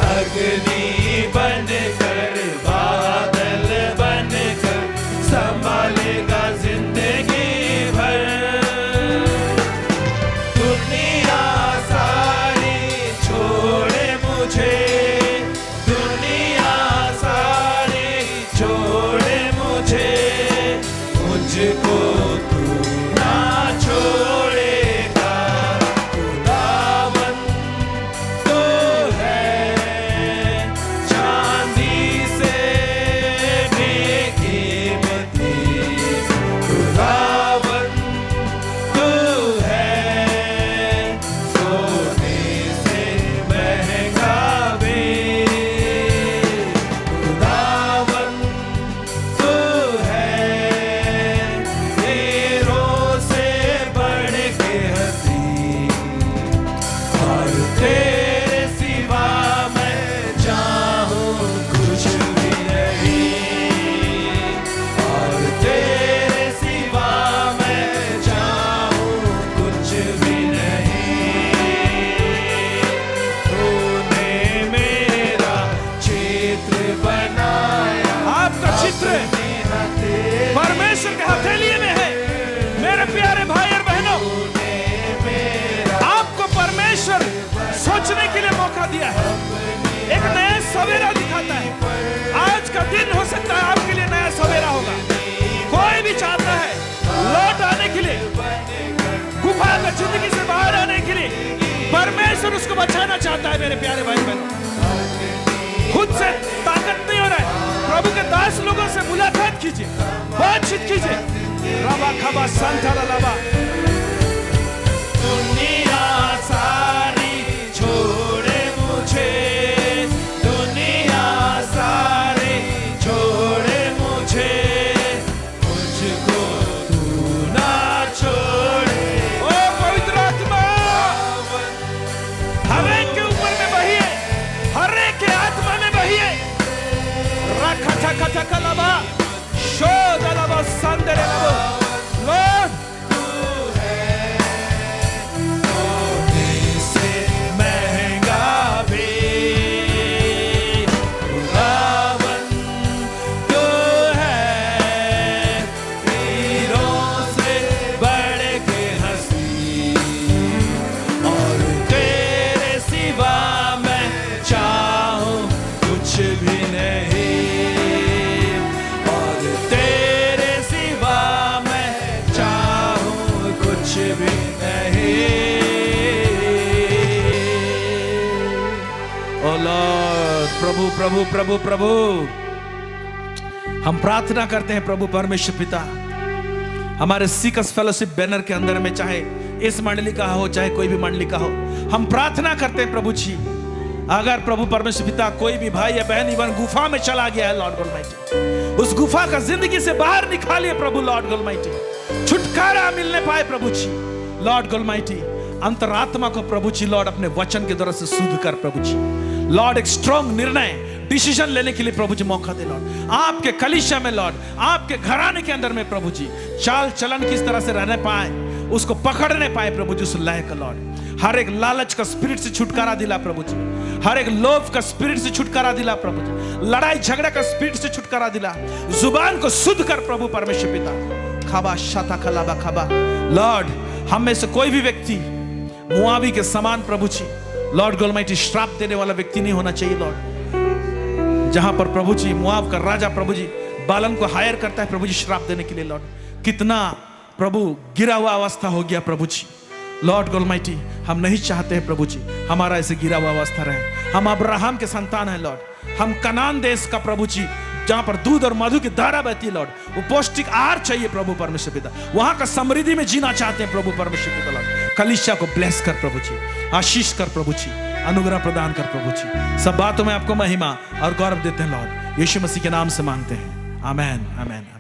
अग्नि बनकर बादल बनकर संभालेगा जिंदगी भर। दुनिया सारी छोड़े मुझे, दुनिया सारी छोड़े मुझे, मुझको तू ना छोड़ेगा। खुदावन तो है चांदी से भी कीमती, खुदावन तू है सोने से महंगा भी। खुदावन तू है हीरों से बढ़ के हसीन, और तेरे सिवा मैं चाहूं कुछ भी नहीं, और तेरे सिवा मैं चाहूं कुछ भी नहीं। तूने मेरा चित्र बनाया, आपका चित्र परमेश्वर के हथेलिए में है। मेरे प्यारे भाई और बहनों, आपको परमेश्वर सोचने के लिए मौका दिया है, एक नया सवेरा दिखाता है। आज का दिन हो सकता है आपके लिए नया सवेरा होगा। कोई भी चाहता है लौट आने के लिए, गुफा का जिंदगी से बाहर आने के लिए, परमेश्वर उसको बचाना चाहता है। मेरे प्यारे भाई बहनों, खुद से ताकत नहीं हो रहा है, प्रभु के दास लोगों से मुलाकात कीजिए, बातचीत कीजिए। रबा खबा संता लाबा। दुनिया सारी छोड़े मुझे, दुनिया सारी छोड़े मुझे, मुझको तू ना छोड़े। ओ पवित्र आत्मा हर एक के ऊपर में बहिए, हर एक के आत्मा में बहिए। रखा ठका ठका लबा शोध लबा संदरे लबो। लॉर्ड सोने से महंगा भी, खुदावन तू है हीरों से बढ़ के हसीन, और तेरे सिवा मैं चाहूं कुछ भी नहीं, और तेरे सिवा मैं चाहूं कुछ भी नहीं। ओ लॉर्ड, प्रभु प्रभु प्रभु प्रभु, हम प्रार्थना करते हैं प्रभु परमेश्वर पिता, हमारे सीकस फेलोशिप बैनर के अंदर में, चाहे इस मंडली का हो चाहे कोई भी मंडली का हो, हम प्रार्थना करते हैं प्रभु जी, अगर प्रभु परमेश्वर पिता कोई भी भाई या बहन इवन गुफा में चला गया है लॉर्ड ऑलमाइटी, उस गुफा का जिंदगी से बाहर निकालिए प्रभु लॉर्ड ऑलमाइटी, छुटकारा मिलने पाए प्रभु जी लॉर्ड ऑलमाइटी। अंतरात्मा को प्रभु जी लॉर्ड अपने वचन के द्वारा से शुद्ध कर प्रभु जी लॉर्ड, एक स्ट्रॉन्ग निर्णय डिसीजन लेने के लिए प्रभु जी मौका दे लॉर्ड। आपके कलीसिया में लॉर्ड, आपके घराने के अंदर में प्रभु जी चाल चलन किस तरह से रहने पाए, उसको पकड़ने पाए प्रभु जी उस लय का लॉर्ड। हर एक लालच का स्पिरिट से छुटकारा दिला प्रभु जी, हर एक लोभ का स्पिरिट से छुटकारा दिला प्रभु जी, लड़ाई झगड़ा का स्पिरिट से छुटकारा दिला, जुबान को शुद्ध कर प्रभु परमेश्वर पिता। खाबा शाता खलाबा खाबा लॉर्ड, हम में से कोई भी व्यक्ति मुआवी के समान प्रभु जी लॉर्ड ऑलमाइटी श्राप देने वाला व्यक्ति नहीं होना चाहिए लॉर्ड। जहां पर प्रभु जी मुआव का राजा प्रभु जी बालन को हायर करता है प्रभु जी श्राप देने के लिए लॉर्ड, कितना प्रभु गिरा हुआ अवस्था हो गया प्रभु जी लॉर्ड ऑलमाइटी। हम नहीं चाहते हैं प्रभु जी हमारा ऐसे गिरा हुआ अवस्था रहे। हम अब्राहम के संतान हैं लॉर्ड, हम कनान देश का प्रभु जी जहां पर दूध और मधु की धारा बहती है लॉर्ड, वो पौष्टिक आहार चाहिए प्रभु परमेश्वर पिता, वहां का समृद्धि में जीना चाहते हैं प्रभु परमेश्वर पिता लॉर्ड। कलीसिया को ब्लेस कर प्रभु जी, आशीष कर प्रभु जी, अनुग्रह प्रदान कर प्रभु जी। सब बातों में आपको महिमा और गौरव देते हैं लॉर्ड, यीशु मसीह के नाम से मांगते हैं, आमेन आमेन आमेन।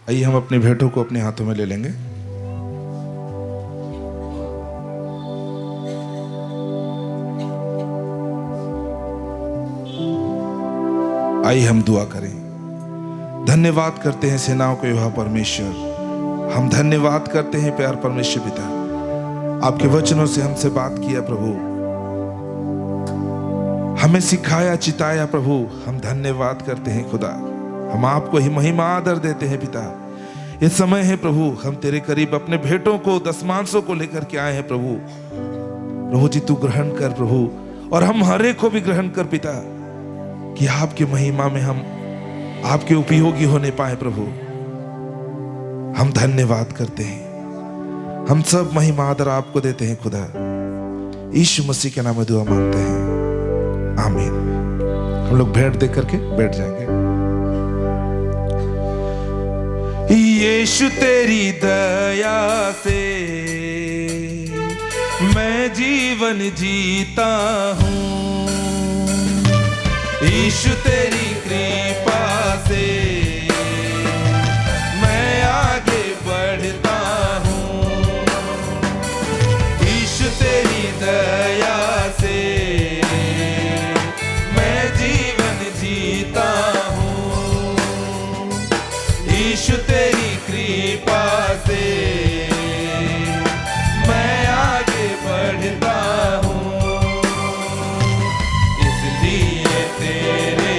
आइए हम अपनी भेंटों को अपने हाथों में ले लेंगे। आइए हम दुआ करें। धन्यवाद करते हैं सेनाओं के यहोवा परमेश्वर, हम धन्यवाद करते हैं प्यार परमेश्वर पिता, आपके वचनों से हमसे बात किया प्रभु, हमें सिखाया चिताया प्रभु। हम धन्यवाद करते हैं खुदा, हम आपको ही महिमा आदर देते हैं पिता। ये समय है प्रभु, हम तेरे करीब अपने भेंटों को दशमांशों को लेकर के आए हैं प्रभु। प्रभु जी तू ग्रहण कर प्रभु, और हम हर एक को भी ग्रहण कर पिता, कि आपकी महिमा में हम आपके उपयोगी होने पाए प्रभु। हम धन्यवाद करते हैं, हम सब महिमा आदर आपको देते हैं खुदा। यीशु मसीह के नाम में दुआ मांगते हैं, आमीन। हम लोग भेंट देख करके बैठ जाएंगे। यीशु तेरी दया से मैं जीवन जीता हूँ, यीशु तेरी कृपा से मैं आगे बढ़ता हूँ, यीशु तेरी दया से मैं जीवन जीता हूँ, यीशु तेरी कृपा से मैं आगे बढ़ता हूँ, इसलिए तेरे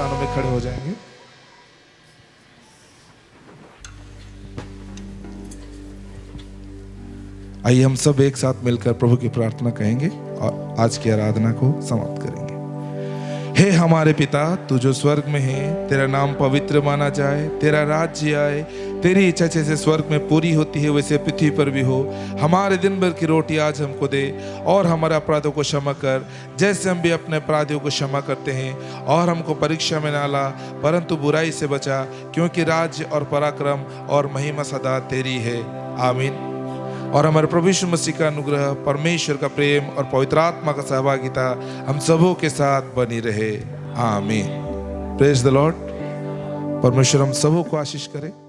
स्थानों में खड़े हो जाएंगे। आइए हम सब एक साथ मिलकर प्रभु की प्रार्थना कहेंगे और आज की आराधना को समाप्त करेंगे। हे हमारे पिता, तू जो स्वर्ग में है, तेरा नाम पवित्र माना जाए, तेरा राज्य आए, तेरी इच्छा जैसे स्वर्ग में पूरी होती है वैसे पृथ्वी पर भी हो। हमारे दिन भर की रोटी आज हमको दे और हमारे अपराधों को क्षमा कर जैसे हम भी अपने अपराधियों को क्षमा करते हैं, और हमको परीक्षा में ना ला परंतु बुराई से बचा, क्योंकि राज्य और पराक्रम और महिमा सदा तेरी है। आमीन। और हमारे प्रभु यीशु मसीह का अनुग्रह, परमेश्वर का प्रेम और पवित्र आत्मा का सहभागिता हम सबों के साथ बनी रहे। आमीन। Praise the Lord. परमेश्वर हम सबों को आशीष करे।